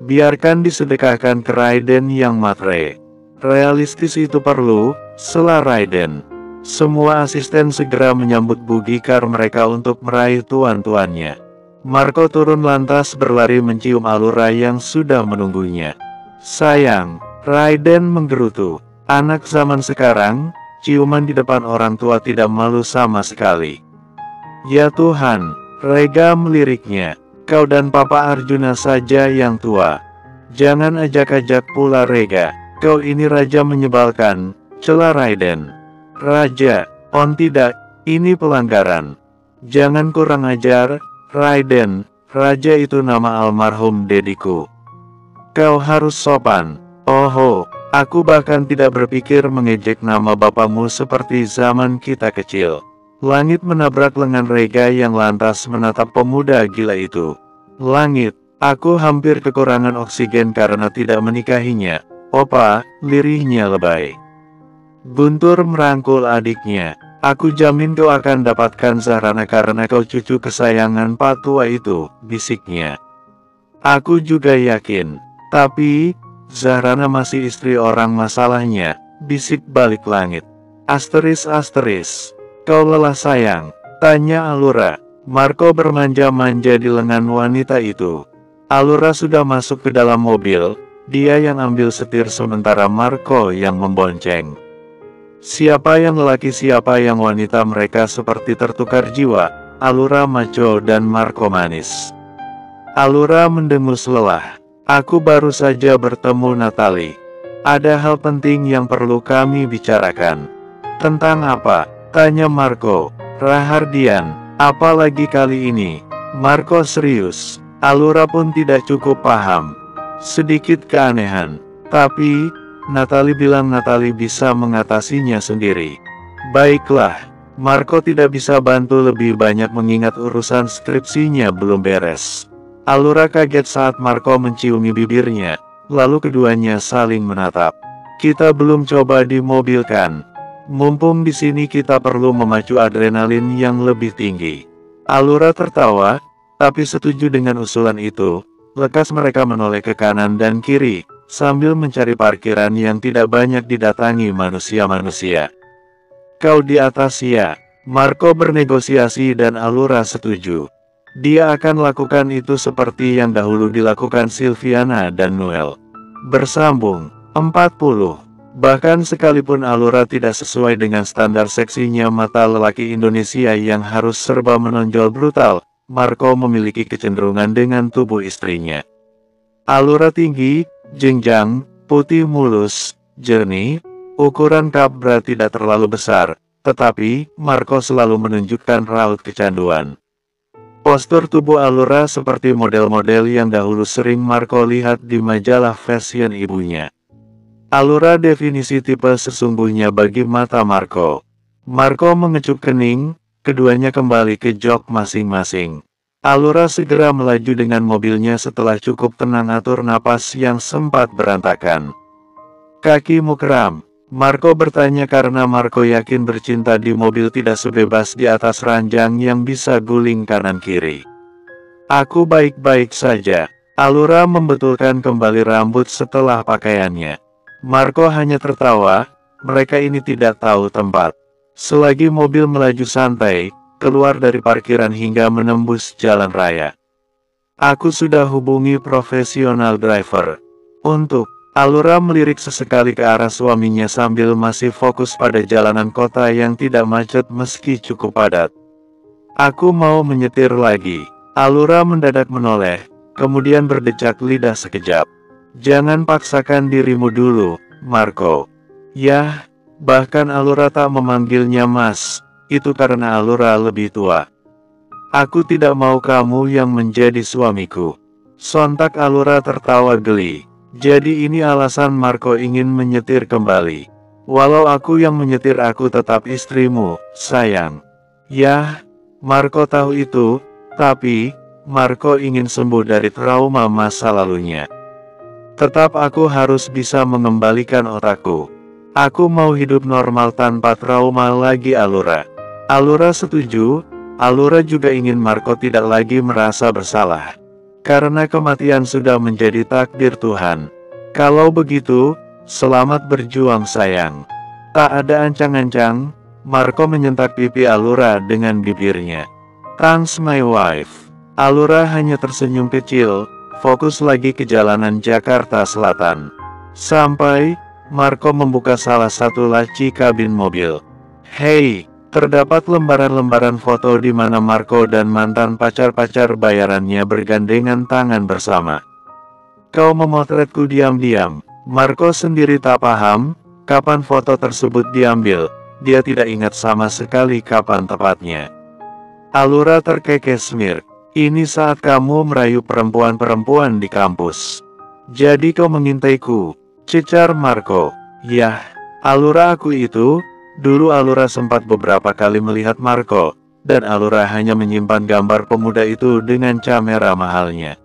Biarkan disedekahkan ke Raiden yang matre. Realistis itu perlu, sela Raiden. Semua asisten segera menyambut bugikar mereka untuk meraih tuan-tuannya. Marco turun lantas berlari mencium Allura yang sudah menunggunya. Sayang, Raiden menggerutu. Anak zaman sekarang, ciuman di depan orang tua tidak malu sama sekali. Ya Tuhan, Rega meliriknya. Kau dan Papa Arjuna saja yang tua. Jangan ajak-ajak pula Rega. Kau ini raja menyebalkan, cela Raiden. Raja, on tidak, ini pelanggaran. Jangan kurang ajar, Raiden. Raja itu nama almarhum dediku. Kau harus sopan. Oho, aku bahkan tidak berpikir mengejek nama bapamu seperti zaman kita kecil. Langit menabrak lengan Rega yang lantas menatap pemuda gila itu. Langit, aku hampir kekurangan oksigen karena tidak menikahinya. Opa, lirihnya lebay. Guntur merangkul adiknya. Aku jamin kau akan dapatkan Zahrana karena kau cucu kesayangan Pak Tua itu, bisiknya. Aku juga yakin. Tapi, Zahrana masih istri orang masalahnya, bisik balik langit. Asteris. Kau lelah sayang? Tanya Allura. Marco bermanja-manja di lengan wanita itu. Allura sudah masuk ke dalam mobil, dia yang ambil setir sementara Marco yang membonceng. Siapa yang lelaki siapa yang wanita mereka seperti tertukar jiwa, Allura maco dan Marco manis. Allura mendengus lelah. Aku baru saja bertemu Natalie. Ada hal penting yang perlu kami bicarakan. Tentang apa? Tanya Marco. Rahardian, apalagi kali ini? Marco serius. Allura pun tidak cukup paham. Sedikit keanehan. Tapi, Natalie bilang Natalie bisa mengatasinya sendiri. Baiklah, Marco tidak bisa bantu lebih banyak mengingat urusan skripsinya belum beres. Allura kaget saat Marco menciumi bibirnya, lalu keduanya saling menatap. Kita belum coba di mobil kan? Mumpung di sini kita perlu memacu adrenalin yang lebih tinggi. Allura tertawa, tapi setuju dengan usulan itu. Lekas mereka menoleh ke kanan dan kiri, sambil mencari parkiran yang tidak banyak didatangi manusia-manusia. Kau di atas ya? Marco bernegosiasi dan Allura setuju. Dia akan lakukan itu seperti yang dahulu dilakukan Silviana dan Noel. Bersambung, 40. Bahkan sekalipun Allura tidak sesuai dengan standar seksinya mata lelaki Indonesia yang harus serba menonjol brutal, Marco memiliki kecenderungan dengan tubuh istrinya. Allura tinggi, jenjang, putih mulus, jernih, ukuran kabra tidak terlalu besar, tetapi Marco selalu menunjukkan raut kecanduan. Postur tubuh Allura seperti model-model yang dahulu sering Marco lihat di majalah fashion ibunya. Allura definisi tipe sesungguhnya bagi mata Marco. Marco mengecup kening, keduanya kembali ke jok masing-masing. Allura segera melaju dengan mobilnya setelah cukup tenang atur napas yang sempat berantakan. Kakimu kram? Marco bertanya karena Marco yakin bercinta di mobil tidak sebebas di atas ranjang yang bisa guling kanan-kiri. Aku baik-baik saja. Allura membetulkan kembali rambut setelah pakaiannya. Marco hanya tertawa, mereka ini tidak tahu tempat. Selagi mobil melaju santai, keluar dari parkiran hingga menembus jalan raya. Aku sudah hubungi profesional driver. Untuk, Allura melirik sesekali ke arah suaminya sambil masih fokus pada jalanan kota yang tidak macet meski cukup padat. Aku mau menyetir lagi. Allura mendadak menoleh, kemudian berdecak lidah sekejap. Jangan paksakan dirimu dulu, Marco. Yah, bahkan Allura tak memanggilnya Mas, itu karena Allura lebih tua. Aku tidak mau kamu yang menjadi suamiku. Sontak Allura tertawa geli. Jadi ini alasan Marco ingin menyetir kembali. Walau aku yang menyetir aku tetap istrimu, sayang. Yah, Marco tahu itu, tapi Marco ingin sembuh dari trauma masa lalunya. Tetap aku harus bisa mengembalikan otakku. Aku mau hidup normal tanpa trauma lagi Allura. Allura setuju, Alura juga ingin Marco tidak lagi merasa bersalah. Karena kematian sudah menjadi takdir Tuhan. Kalau begitu, selamat berjuang sayang. Tak ada ancang-ancang, Marco menyentak pipi Alura dengan bibirnya. Thanks my wife. Alura hanya tersenyum kecil, fokus lagi ke jalanan Jakarta Selatan. Sampai, Marco membuka salah satu laci kabin mobil. Hey, terdapat lembaran-lembaran foto di mana Marco dan mantan pacar-pacar bayarannya bergandengan tangan bersama. Kau memotretku diam-diam. Marco sendiri tak paham, kapan foto tersebut diambil. Dia tidak ingat sama sekali kapan tepatnya. Alura terkekeh-smirk. Ini saat kamu merayu perempuan-perempuan di kampus. Jadi kau mengintaiku, cecar Marco. Yah, Alura aku itu. Dulu Alura sempat beberapa kali melihat Marco, dan Alura hanya menyimpan gambar pemuda itu dengan kamera mahalnya.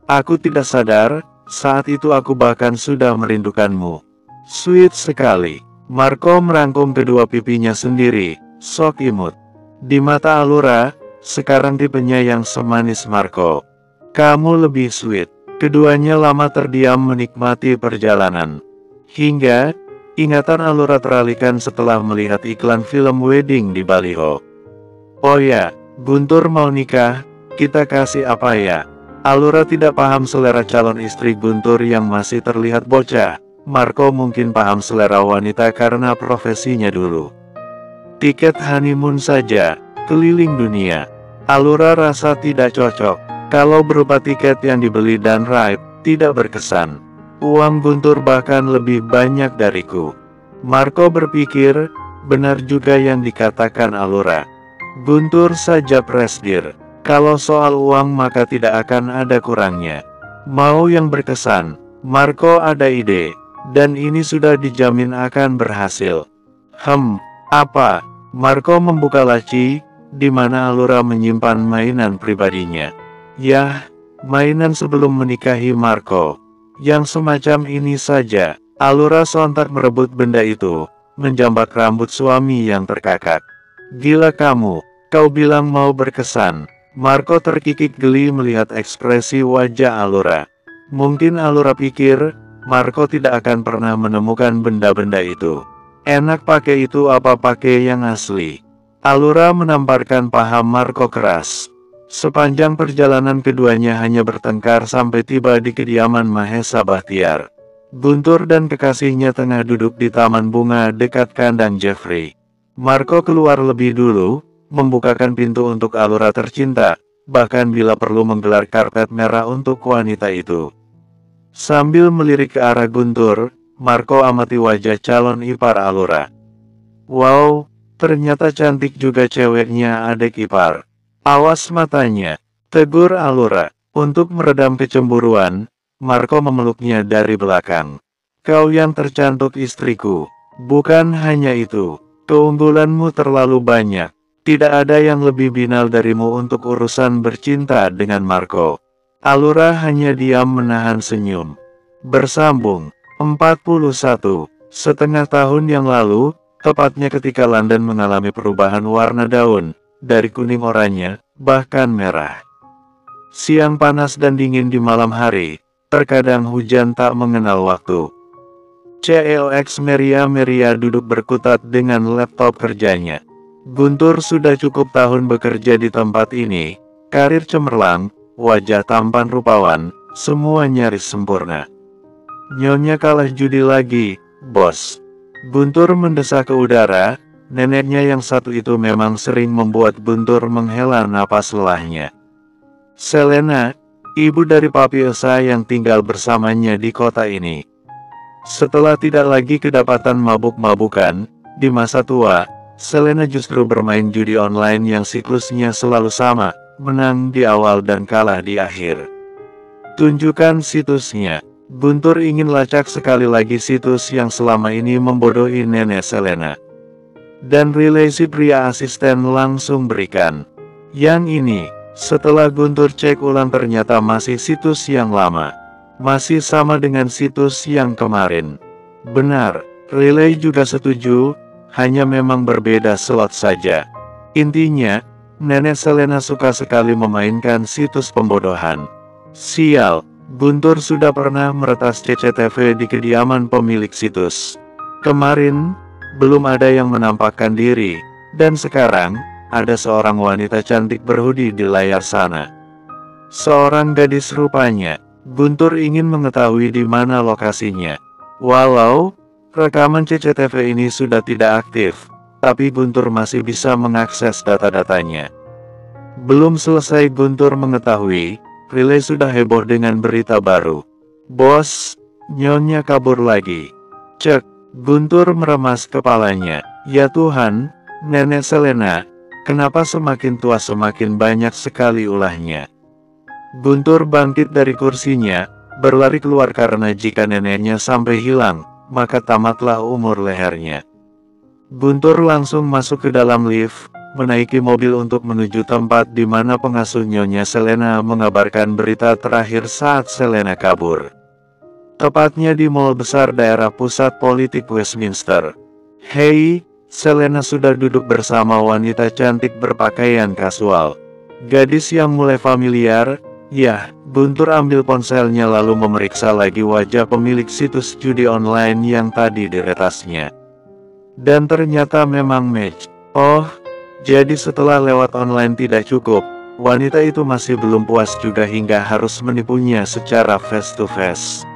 Aku tidak sadar, saat itu aku bahkan sudah merindukanmu. Sweet sekali. Marco merangkum kedua pipinya sendiri, sok imut. Di mata Alura, sekarang tipenya yang semanis Marco. Kamu lebih sweet. Keduanya lama terdiam menikmati perjalanan. Hingga, ingatan Alura teralihkan setelah melihat iklan film wedding di baliho. Oh ya, Guntur mau nikah, kita kasih apa ya? Alura tidak paham selera calon istri Guntur yang masih terlihat bocah. Marco mungkin paham selera wanita karena profesinya dulu. Tiket honeymoon saja, keliling dunia. Alura rasa tidak cocok. Kalau berupa tiket yang dibeli dan ride, tidak berkesan. Uang Guntur bahkan lebih banyak dariku. Marco berpikir, benar juga yang dikatakan Alura. Guntur saja presdir. Kalau soal uang maka tidak akan ada kurangnya. Mau yang berkesan, Marco ada ide. Dan ini sudah dijamin akan berhasil. Apa? Marco membuka laci, di mana Alura menyimpan mainan pribadinya. Yah, mainan sebelum menikahi Marco. Yang semacam ini saja. Alura sontak merebut benda itu, menjambak rambut suami yang terkakak. Gila kamu, kau bilang mau berkesan. Marco terkikik geli melihat ekspresi wajah Alura. Mungkin Alura pikir, Marco tidak akan pernah menemukan benda-benda itu. Enak pakai itu apa pakai yang asli? Alura menamparkan paha Marco keras. Sepanjang perjalanan keduanya hanya bertengkar sampai tiba di kediaman Mahesa Bahtiar. Guntur dan kekasihnya tengah duduk di taman bunga dekat kandang Jeffrey. Marco keluar lebih dulu, membukakan pintu untuk Alura tercinta, bahkan bila perlu menggelar karpet merah untuk wanita itu. Sambil melirik ke arah Guntur, Marco amati wajah calon ipar Alura. Wow, ternyata cantik juga ceweknya adik ipar. Awas matanya, tegur Alura. Untuk meredam kecemburuan, Marco memeluknya dari belakang. Kau yang tercantik istriku. Bukan hanya itu, keunggulanmu terlalu banyak. Tidak ada yang lebih binal darimu untuk urusan bercinta dengan Marco. Alura hanya diam menahan senyum. Bersambung, 41. Setengah tahun yang lalu, tepatnya ketika London mengalami perubahan warna daun, dari kuning oranye, bahkan merah. Siang panas dan dingin di malam hari, terkadang hujan tak mengenal waktu. CEOX Meria duduk berkutat dengan laptop kerjanya. Guntur sudah cukup tahun bekerja di tempat ini, karir cemerlang, wajah tampan rupawan, semua nyaris sempurna. Nyonya kalah judi lagi, bos. Guntur mendesah ke udara, neneknya yang satu itu memang sering membuat Guntur menghela napas lelahnya. Selena, ibu dari Papi Esa yang tinggal bersamanya di kota ini. Setelah tidak lagi kedapatan mabuk-mabukan, di masa tua, Selena justru bermain judi online yang siklusnya selalu sama, menang di awal dan kalah di akhir. Tunjukkan situsnya. Guntur ingin lacak sekali lagi situs yang selama ini membodohi nenek Selena. Dan relasi pria asisten langsung berikan. Yang ini, setelah Guntur cek ulang ternyata masih situs yang lama. Masih sama dengan situs yang kemarin. Benar, Relay juga setuju. Hanya memang berbeda slot saja. Intinya, nenek Selena suka sekali memainkan situs pembodohan. Sial, Guntur sudah pernah meretas CCTV di kediaman pemilik situs. Kemarin, belum ada yang menampakkan diri, dan sekarang, ada seorang wanita cantik berhoodie di layar sana. Seorang gadis rupanya. Guntur ingin mengetahui di mana lokasinya. Walau rekaman CCTV ini sudah tidak aktif, tapi Guntur masih bisa mengakses data-datanya. Belum selesai Guntur mengetahui, Relay sudah heboh dengan berita baru. Bos, Nyonya kabur lagi. Cek, Guntur meremas kepalanya. Ya Tuhan, Nenek Selena, kenapa semakin tua semakin banyak sekali ulahnya? Guntur bangkit dari kursinya, berlari keluar karena jika neneknya sampai hilang, maka tamatlah umur lehernya. Guntur langsung masuk ke dalam lift, menaiki mobil untuk menuju tempat di mana pengasuh Nyonya Selena mengabarkan berita terakhir saat Selena kabur. Tepatnya di mal besar daerah pusat politik Westminster. Hei, Selena sudah duduk bersama wanita cantik berpakaian kasual. Gadis yang mulai familiar. Ya, Guntur ambil ponselnya lalu memeriksa lagi wajah pemilik situs judi online yang tadi diretasnya. Dan ternyata memang match. Oh, jadi setelah lewat online tidak cukup, wanita itu masih belum puas juga hingga harus menipunya secara face to face.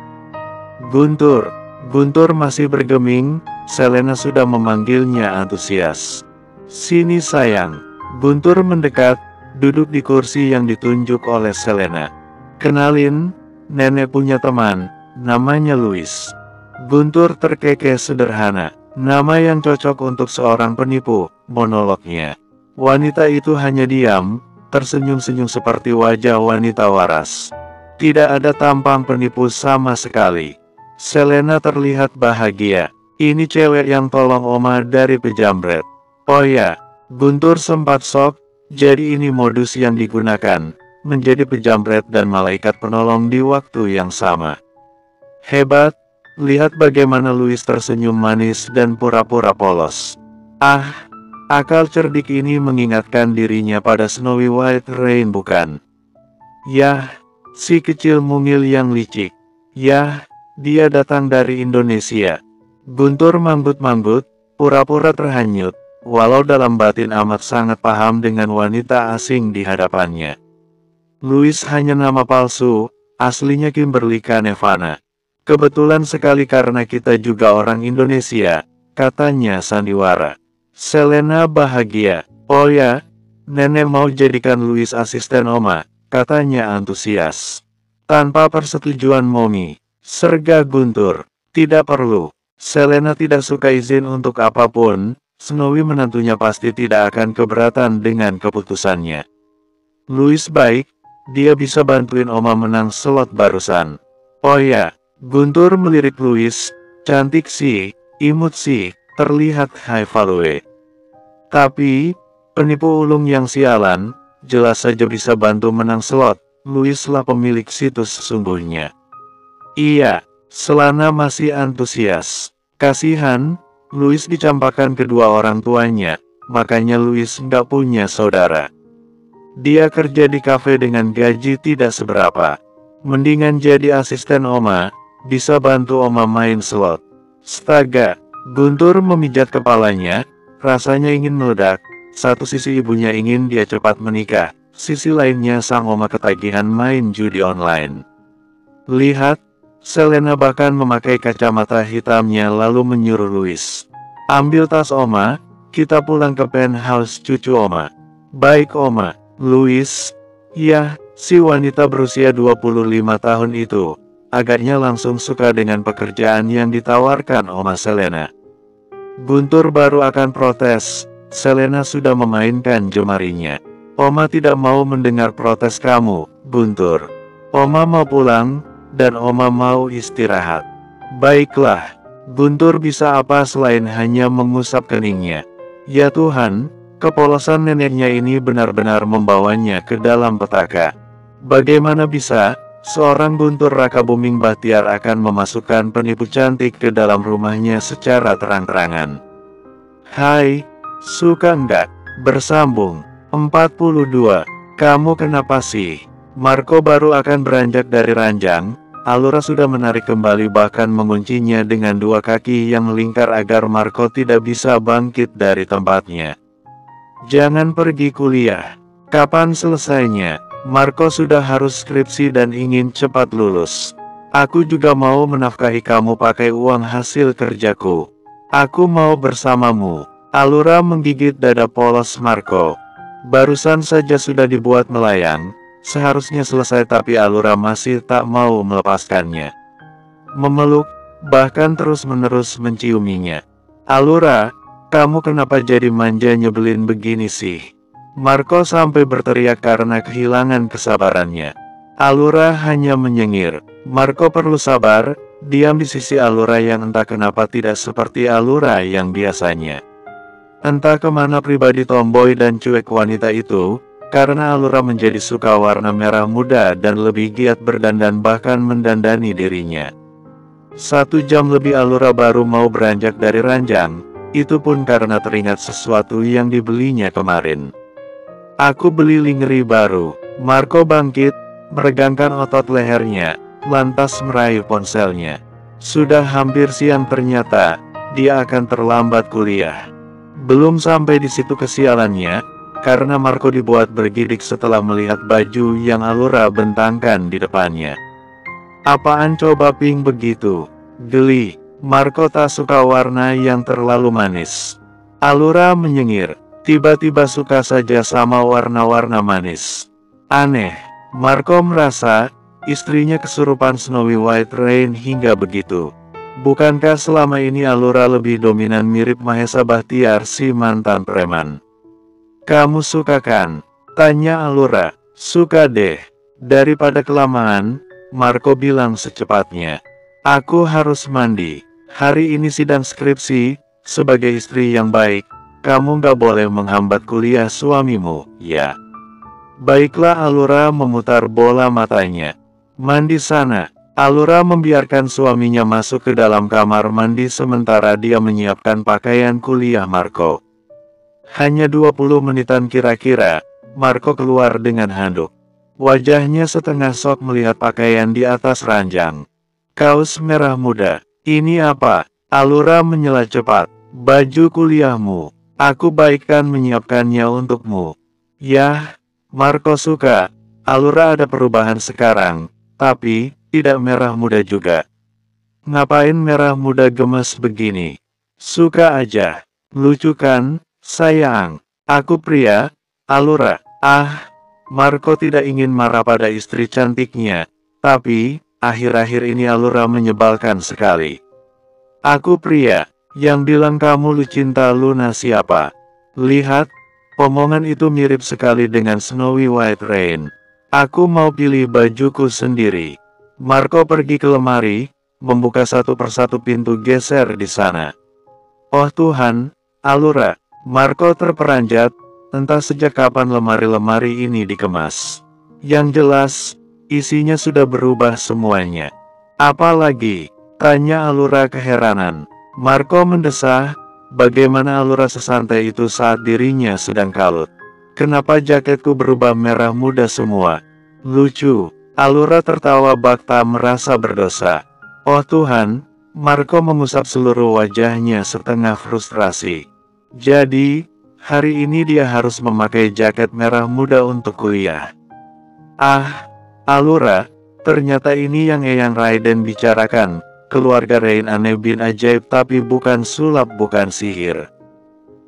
Guntur masih bergeming, Selena sudah memanggilnya antusias. Sini sayang. Guntur mendekat, duduk di kursi yang ditunjuk oleh Selena. Kenalin, nenek punya teman, namanya Louis. Guntur terkekeh sederhana, nama yang cocok untuk seorang penipu, monolognya. Wanita itu hanya diam, tersenyum-senyum seperti wajah wanita waras. Tidak ada tampang penipu sama sekali. Selena terlihat bahagia. Ini cewek yang tolong Oma dari pejamret. Oh ya, Guntur sempat shock. Jadi ini modus yang digunakan, menjadi pejamret dan malaikat penolong di waktu yang sama. Hebat, lihat bagaimana Louis tersenyum manis dan pura-pura polos. Ah, akal cerdik ini mengingatkan dirinya pada Snowy White Rain bukan? Yah, si kecil mungil yang licik. Yah, dia datang dari Indonesia. Guntur manggut-manggut, pura-pura terhanyut. Walau dalam batin amat sangat paham dengan wanita asing di hadapannya. Louis hanya nama palsu, aslinya Kimberly Kanevana. Kebetulan sekali karena kita juga orang Indonesia, katanya sandiwara. Selena bahagia. Oh ya, nenek mau jadikan Louis asisten Oma, katanya antusias. Tanpa persetujuan Mommy, serga Guntur. Tidak perlu. Selena tidak suka izin untuk apapun. Snowy menantunya pasti tidak akan keberatan dengan keputusannya. Louis baik, dia bisa bantuin Oma menang slot barusan. Oh ya, Guntur melirik Louis, cantik sih, imut sih, terlihat high value. Tapi, penipu ulung yang sialan, jelas saja bisa bantu menang slot. Louis lah pemilik situs sesungguhnya. Iya, Selena masih antusias. Kasihan, Louis dicampakkan kedua orang tuanya, makanya Louis nggak punya saudara. Dia kerja di kafe dengan gaji tidak seberapa. Mendingan jadi asisten Oma, bisa bantu Oma main slot. Astaga, Guntur memijat kepalanya, rasanya ingin meledak. Satu sisi ibunya ingin dia cepat menikah, sisi lainnya sang Oma ketagihan main judi online. Lihat, Selena bahkan memakai kacamata hitamnya lalu menyuruh Louis. Ambil tas Oma, kita pulang ke penthouse cucu Oma. Baik Oma. Louis. Ya, si wanita berusia 25 tahun itu, agaknya langsung suka dengan pekerjaan yang ditawarkan Oma Selena. Guntur baru akan protes, Selena sudah memainkan jemarinya. Oma tidak mau mendengar protes kamu, Guntur. Oma mau pulang, dan Oma mau istirahat. Baiklah, Guntur bisa apa selain hanya mengusap keningnya. Ya Tuhan, kepolosan neneknya ini benar-benar membawanya ke dalam petaka. Bagaimana bisa, seorang Guntur Raka Buming Bahtiar akan memasukkan penipu cantik ke dalam rumahnya secara terang-terangan? Hai, suka enggak? Bersambung. 42. Kamu kenapa sih? Marco baru akan beranjak dari ranjang. Allura sudah menarik kembali bahkan menguncinya dengan dua kaki yang melingkar agar Marco tidak bisa bangkit dari tempatnya. Jangan pergi kuliah. Kapan selesainya? Marco sudah harus skripsi dan ingin cepat lulus. Aku juga mau menafkahi kamu pakai uang hasil kerjaku. Aku mau bersamamu. Allura menggigit dada polos Marco. Barusan saja sudah dibuat melayang, seharusnya selesai tapi Allura masih tak mau melepaskannya. Memeluk, bahkan terus-menerus menciuminya. Allura, kamu kenapa jadi manja nyebelin begini sih? Marco sampai berteriak karena kehilangan kesabarannya. Allura hanya menyengir. Marco perlu sabar, diam di sisi Allura yang entah kenapa tidak seperti Allura yang biasanya. Entah kemana pribadi tomboy dan cuek wanita itu, karena Allura menjadi suka warna merah muda dan lebih giat berdandan bahkan mendandani dirinya. 1 jam lebih Allura baru mau beranjak dari ranjang, itu pun karena teringat sesuatu yang dibelinya kemarin. Aku beli lingerie baru. Marco bangkit, meregangkan otot lehernya, lantas meraih ponselnya. Sudah hampir siang ternyata, dia akan terlambat kuliah. Belum sampai di situ kesialannya, karena Marco dibuat bergidik setelah melihat baju yang Allura bentangkan di depannya. Apaan coba pink begitu? Geli, Marco tak suka warna yang terlalu manis. Allura menyengir, tiba-tiba suka saja sama warna-warna manis. Aneh, Marco merasa, istrinya kesurupan Snowy White Rain hingga begitu. Bukankah selama ini Allura lebih dominan mirip Mahesa Bahtiar si mantan preman? Kamu suka kan? Tanya Allura. Suka deh. Daripada kelamaan, Marco bilang secepatnya. Aku harus mandi. Hari ini sidang skripsi. Sebagai istri yang baik, kamu gak boleh menghambat kuliah suamimu, ya? Baiklah, Allura memutar bola matanya. Mandi sana. Allura membiarkan suaminya masuk ke dalam kamar mandi sementara dia menyiapkan pakaian kuliah Marco. Hanya 20 menitan kira-kira, Marco keluar dengan handuk. Wajahnya setengah shock melihat pakaian di atas ranjang. Kaos merah muda. Ini apa? Allura menyela cepat. Baju kuliahmu. Aku baikkan menyiapkannya untukmu. Yah, Marco suka. Allura ada perubahan sekarang, tapi tidak merah muda juga. Ngapain merah muda gemes begini? Suka aja. Lucu kan, sayang? Aku pria, Allura. Marco tidak ingin marah pada istri cantiknya, tapi akhir-akhir ini Allura menyebalkan sekali. Aku pria, yang bilang kamu Lucinta Luna siapa? Lihat, omongan itu mirip sekali dengan Snowy White Rain. Aku mau pilih bajuku sendiri. Marco pergi ke lemari, membuka satu persatu pintu geser di sana. Oh Tuhan, Allura, Marco terperanjat, entah sejak kapan lemari-lemari ini dikemas. Yang jelas, isinya sudah berubah semuanya. Apalagi? Tanya Allura keheranan. Marco mendesah, bagaimana Allura sesantai itu saat dirinya sedang kalut. Kenapa jaketku berubah merah muda semua? Lucu. Allura tertawa bak tak merasa berdosa. Oh Tuhan, Marco mengusap seluruh wajahnya setengah frustrasi. Jadi, hari ini dia harus memakai jaket merah muda untuk kuliah. Allura, ternyata ini yang Eyang Raiden bicarakan. Keluarga Rain aneh bin ajaib tapi bukan sulap bukan sihir.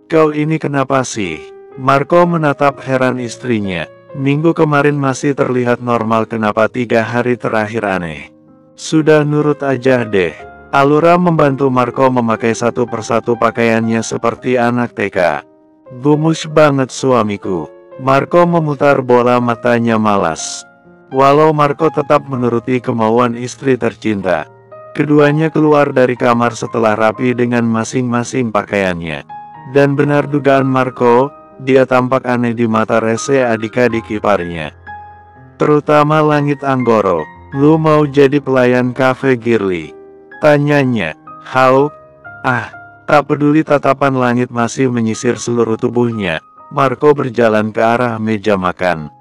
Kau ini kenapa sih? Marco menatap heran istrinya. Minggu kemarin masih terlihat normal, kenapa 3 hari terakhir aneh? Sudah nurut aja deh. Allura membantu Marco memakai satu persatu pakaiannya seperti anak TK. Gumus banget suamiku. Marco memutar bola matanya malas. Walau Marco tetap menuruti kemauan istri tercinta. Keduanya keluar dari kamar setelah rapi dengan masing-masing pakaiannya. Dan benar dugaan Marco, dia tampak aneh di mata rese adik-adik iparnya. Terutama Langit Anggoro. Lu mau jadi pelayan kafe Girly? Tanyanya. Hauk? Tak peduli tatapan Langit masih menyisir seluruh tubuhnya. Marco berjalan ke arah meja makan.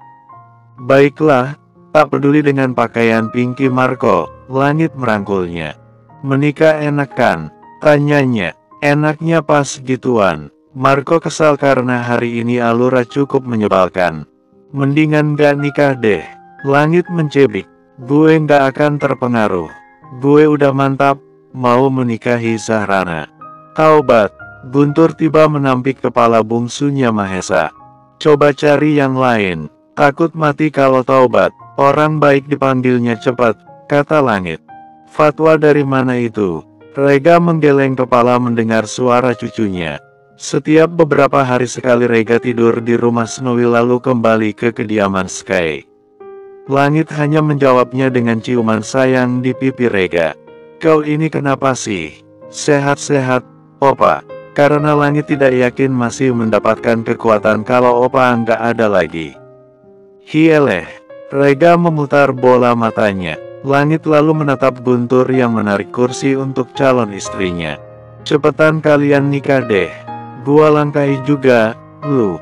Baiklah, tak peduli dengan pakaian Pinky Marco, langit merangkulnya. Menikah enak kan? Tanyanya. Enaknya pas gituan. Marco kesal karena hari ini Alura cukup menyebalkan. Mendingan gak nikah deh. Langit mencebik. Gue gak akan terpengaruh. Gue udah mantap, mau menikahi Zahrana. Taubat. Guntur tiba menampik kepala bungsunya Mahesa. Coba cari yang lain. Takut mati kalau taubat. Orang baik dipanggilnya cepat, kata Langit. Fatwa dari mana itu? Rega menggeleng kepala mendengar suara cucunya. Setiap beberapa hari sekali Rega tidur di rumah Snowy lalu kembali ke kediaman Sky. Langit hanya menjawabnya dengan ciuman sayang di pipi Rega. Kau ini kenapa sih? Sehat-sehat, Opa. Karena Langit tidak yakin masih mendapatkan kekuatan kalau Opa nggak ada lagi. Hieleh. Rega memutar bola matanya. Langit lalu menatap Guntur yang menarik kursi untuk calon istrinya. Cepetan kalian nikah deh. Gua langkahi juga, lu.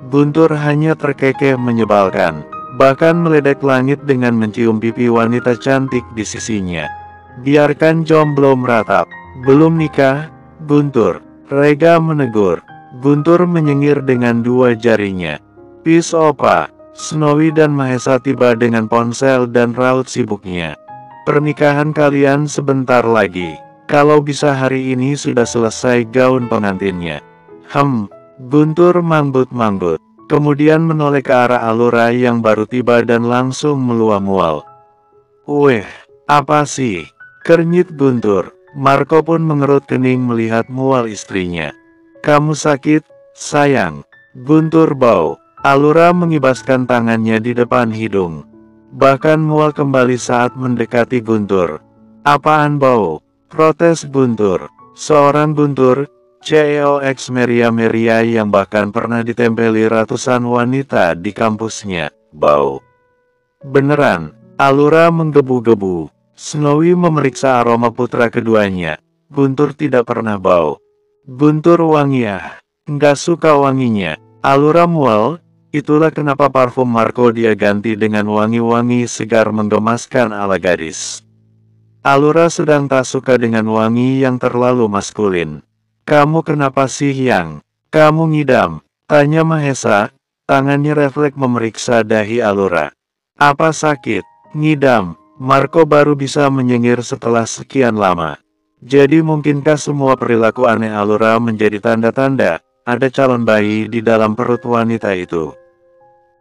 Guntur hanya terkekeh menyebalkan. Bahkan meledek Langit dengan mencium pipi wanita cantik di sisinya. Biarkan jomblo meratap. Belum nikah, Guntur. Rega menegur. Guntur menyengir dengan dua jarinya. Peace Opa. Snowy dan Mahesa tiba dengan ponsel dan raut sibuknya. Pernikahan kalian sebentar lagi. Kalau bisa hari ini sudah selesai gaun pengantinnya. Guntur manggut-manggut. Kemudian menoleh ke arah Alura yang baru tiba dan langsung meluap-mual. Weh, apa sih? Kernyit Guntur. Marco pun mengerut kening melihat mual istrinya. Kamu sakit, sayang? Guntur bau. Alura mengibaskan tangannya di depan hidung. Bahkan mual kembali saat mendekati Guntur. Apaan bau? Protes Guntur. Seorang Guntur, CEOX Meria yang bahkan pernah ditempeli ratusan wanita di kampusnya, bau. Beneran, Alura menggebu-gebu. Snowy memeriksa aroma putra keduanya. Guntur tidak pernah bau. Guntur wangi ya. Nggak suka wanginya. Alura mual. Itulah kenapa parfum Marco dia ganti dengan wangi-wangi segar menggemaskan ala gadis. Alura sedang tak suka dengan wangi yang terlalu maskulin. Kamu kenapa sih Yang? Kamu ngidam? Tanya Mahesa. Tangannya refleks memeriksa dahi Alura. Apa sakit? Ngidam. Marco baru bisa menyengir setelah sekian lama. Jadi mungkinkah semua perilaku aneh Alura menjadi tanda-tanda ada calon bayi di dalam perut wanita itu?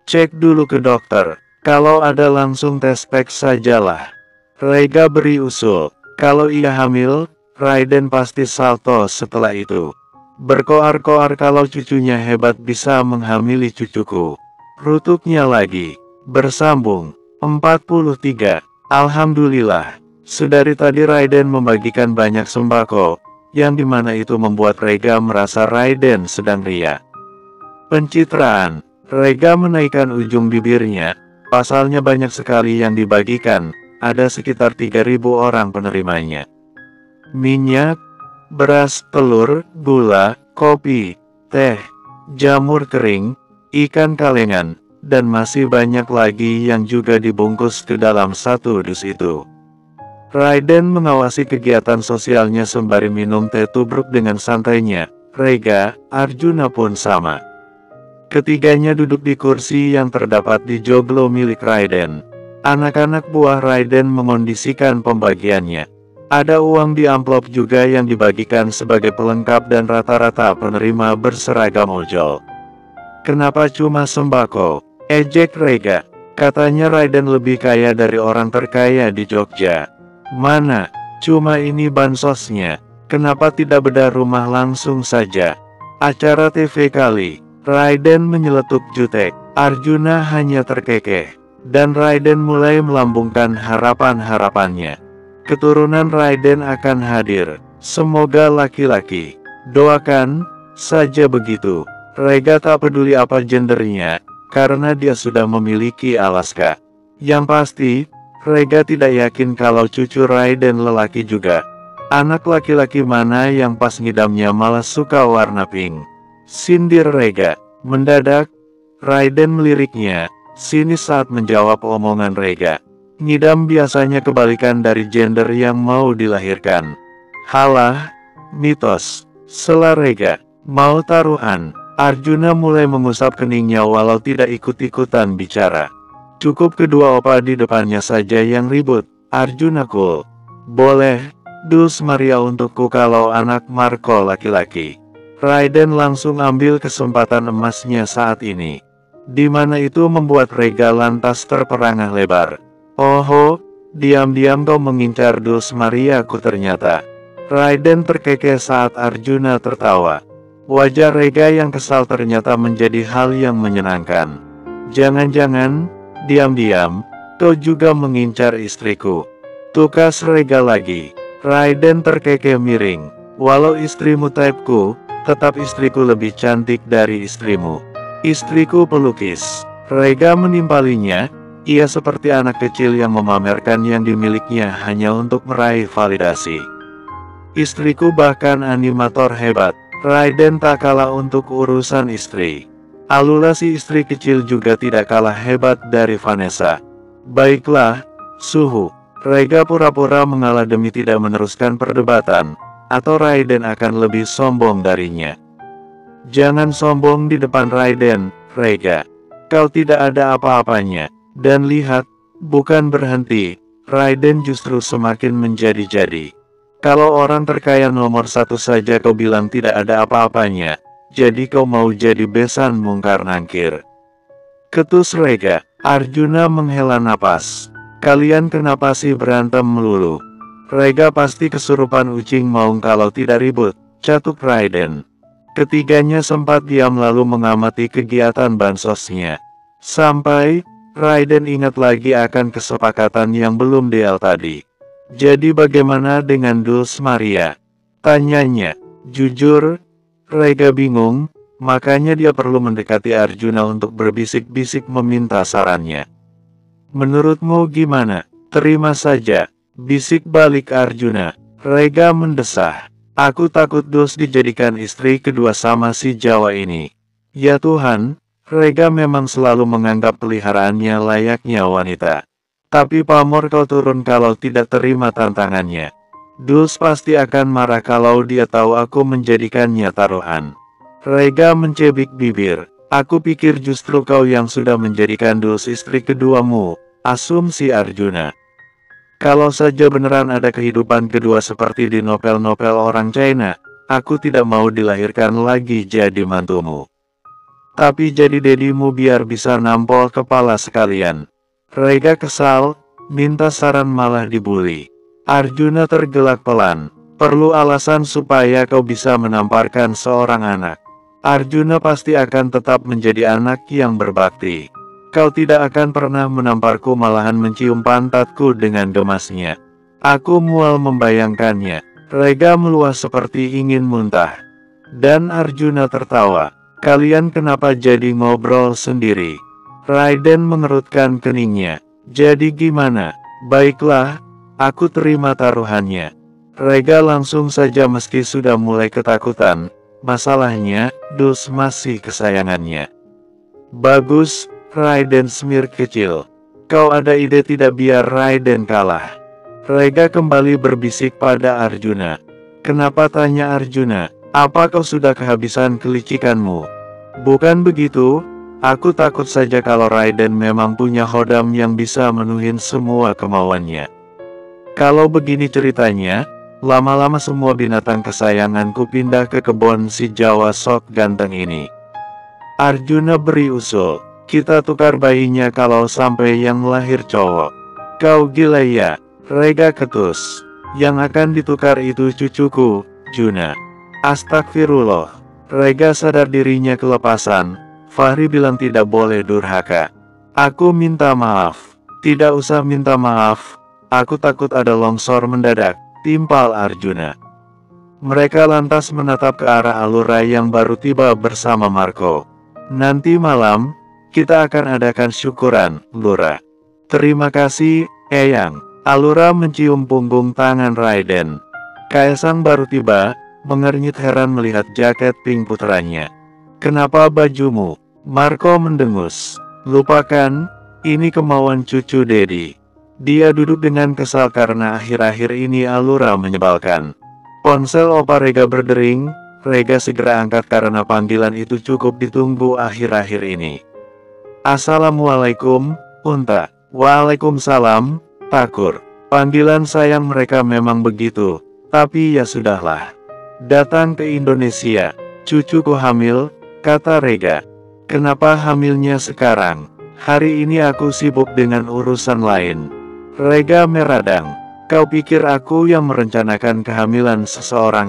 Cek dulu ke dokter. Kalau ada langsung tes peks sajalah. Rega beri usul. Kalau ia hamil, Raiden pasti salto setelah itu. Berkoar-koar kalau cucunya hebat bisa menghamili cucuku. Rutuknya lagi. Bersambung. 43. Alhamdulillah, sedari tadi Raiden membagikan banyak sembako, yang dimana itu membuat Rega merasa Raiden sedang ria. Pencitraan, Rega menaikkan ujung bibirnya, pasalnya banyak sekali yang dibagikan, ada sekitar 3.000 orang penerimanya. Minyak, beras, telur, gula, kopi, teh, jamur kering, ikan kalengan, dan masih banyak lagi yang juga dibungkus ke dalam satu dus itu. Raiden mengawasi kegiatan sosialnya sembari minum teh tubruk dengan santainya. Rega, Arjuna pun sama. Ketiganya duduk di kursi yang terdapat di joglo milik Raiden. Anak-anak buah Raiden mengondisikan pembagiannya. Ada uang di amplop juga yang dibagikan sebagai pelengkap dan rata-rata penerima berseragam ojol. Kenapa cuma sembako? Ejek Rega. Katanya Raiden lebih kaya dari orang terkaya di Jogja. Mana? Cuma ini bansosnya. Kenapa tidak bedah rumah langsung saja? Acara TV kali. Raiden menyeletuk jutek. Arjuna hanya terkekeh. Dan Raiden mulai melambungkan harapan-harapannya. Keturunan Raiden akan hadir. Semoga laki-laki. Doakan saja begitu. Rega tak peduli apa gendernya, karena dia sudah memiliki Alaska. Yang pasti, Rega tidak yakin kalau cucu Raiden lelaki juga. Anak laki-laki mana yang pas ngidamnya malah suka warna pink? Sindir Rega. Mendadak, Raiden meliriknya, sinis saat menjawab omongan Rega. Ngidam biasanya kebalikan dari gender yang mau dilahirkan. Halah, mitos, sela Rega. Mau taruhan? Arjuna mulai mengusap keningnya walau tidak ikut-ikutan bicara. Cukup kedua opa di depannya saja yang ribut. Arjuna cool. Boleh, dus Maria untukku kalau anak Marco laki-laki. Raiden langsung ambil kesempatan emasnya saat ini. Di mana itu membuat Rega lantas terperangah lebar. Oho, diam-diam kau mengincar dus Mariaku ternyata. Raiden terkekeh saat Arjuna tertawa. Wajah Rega yang kesal ternyata menjadi hal yang menyenangkan. Jangan-jangan, diam-diam, kau juga mengincar istriku. Tukas Rega lagi. Raiden terkekeh miring. Walau istrimu typeku, tetap istriku lebih cantik dari istrimu. Istriku pelukis. Rega menimpalinya. Ia seperti anak kecil yang memamerkan yang dimilikinya hanya untuk meraih validasi. Istriku bahkan animator hebat. Raiden tak kalah untuk urusan istri. Alula si istri kecil juga tidak kalah hebat dari Vanessa. Baiklah, suhu. Rega pura-pura mengalah demi tidak meneruskan perdebatan, atau Raiden akan lebih sombong darinya. Jangan sombong di depan Raiden, Rega. Kau tidak ada apa-apanya. Dan lihat, bukan berhenti, Raiden justru semakin menjadi-jadi. Kalau orang terkaya nomor satu saja kau bilang tidak ada apa-apanya, jadi kau mau jadi besan mungkar nangkir. Ketus Rega. Arjuna menghela napas. Kalian kenapa sih berantem melulu? Rega pasti kesurupan ucing maung kalau tidak ribut, catuk Raiden. Ketiganya sempat diam lalu mengamati kegiatan bansosnya. Sampai Raiden ingat lagi akan kesepakatan yang belum deal tadi. Jadi bagaimana dengan dus Maria? Tanyanya. Jujur, Rega bingung, makanya dia perlu mendekati Arjuna untuk berbisik-bisik meminta sarannya. Menurutmu gimana? Terima saja, bisik balik Arjuna. Rega mendesah. Aku takut dus dijadikan istri kedua sama si Jawa ini. Ya Tuhan, Rega memang selalu menganggap peliharaannya layaknya wanita. Tapi pamor kau turun kalau tidak terima tantangannya. Dus pasti akan marah kalau dia tahu aku menjadikannya taruhan. Rega mencebik bibir. Aku pikir justru kau yang sudah menjadikan Dus istri keduamu, asumsi Arjuna. Kalau saja beneran ada kehidupan kedua seperti di novel-novel orang China, aku tidak mau dilahirkan lagi jadi mantumu. Tapi jadi dedimu biar bisa nampol kepala sekalian. Rega kesal, minta saran malah dibully. Arjuna tergelak pelan. Perlu alasan supaya kau bisa menamparkan seorang anak. Arjuna pasti akan tetap menjadi anak yang berbakti. Kau tidak akan pernah menamparku malahan mencium pantatku dengan gemasnya. Aku mual membayangkannya. Rega meluas seperti ingin muntah. Dan Arjuna tertawa. Kalian kenapa jadi ngobrol sendiri? Raiden mengerutkan keningnya. Jadi gimana? Baiklah, aku terima taruhannya. Rega langsung saja meski sudah mulai ketakutan. Masalahnya, Dus masih kesayangannya. Bagus, Raiden semir kecil. Kau ada ide tidak biar Raiden kalah? Rega kembali berbisik pada Arjuna. Kenapa tanya Arjuna? Apa kau sudah kehabisan kelicikanmu? Bukan begitu, aku takut saja kalau Raiden memang punya hodam yang bisa menuhin semua kemauannya. Kalau begini ceritanya, lama-lama semua binatang kesayanganku pindah ke kebun si Jawa sok ganteng ini. Arjuna beri usul, kita tukar bayinya kalau sampai yang lahir cowok. Kau gila ya? Rega ketus. Yang akan ditukar itu cucuku, Juna. Astagfirullah. Rega sadar dirinya kelepasan. Fahri bilang tidak boleh durhaka. Aku minta maaf. Tidak usah minta maaf. Aku takut ada longsor mendadak, timpal Arjuna. Mereka lantas menatap ke arah Alura yang baru tiba bersama Marco. Nanti malam, kita akan adakan syukuran, Lura. Terima kasih, Eyang. Alura mencium punggung tangan Raiden. Kaisang baru tiba, mengernyit heran melihat jaket pink putranya. Kenapa bajumu? Marco mendengus. Lupakan, ini kemauan cucu Dedi. Dia duduk dengan kesal karena akhir-akhir ini Allura menyebalkan. Ponsel Opa Rega berdering, Rega segera angkat karena panggilan itu cukup ditunggu akhir-akhir ini. Assalamualaikum, Unta. Waalaikumsalam, Takur. Panggilan sayang mereka memang begitu, tapi ya sudahlah. Datang ke Indonesia, cucuku hamil, kata Rega. Kenapa hamilnya sekarang? Hari ini aku sibuk dengan urusan lain. Rega meradang. Kau pikir aku yang merencanakan kehamilan seseorang?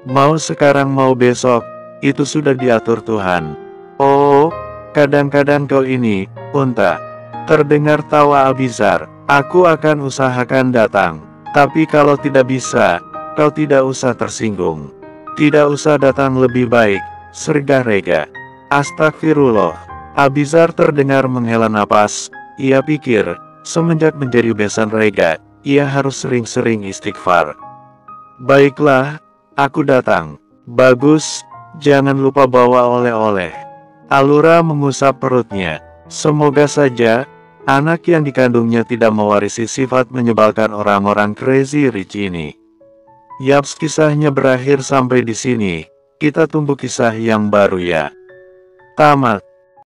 Mau sekarang mau besok, itu sudah diatur Tuhan. Oh, kadang-kadang kau ini, Unta. Terdengar tawa Abizar. Aku akan usahakan datang. Tapi kalau tidak bisa, kau tidak usah tersinggung. Tidak usah datang lebih baik, sergah Rega. Astagfirullah. Abizar terdengar menghela napas. Ia pikir, semenjak menjadi besan Rega, ia harus sering-sering istighfar. Baiklah, aku datang. Bagus, jangan lupa bawa oleh-oleh. Allura mengusap perutnya. Semoga saja anak yang dikandungnya tidak mewarisi sifat menyebalkan orang-orang crazy rich ini. Yaps, kisahnya berakhir sampai di sini. Kita tunggu kisah yang baru ya. Tamat.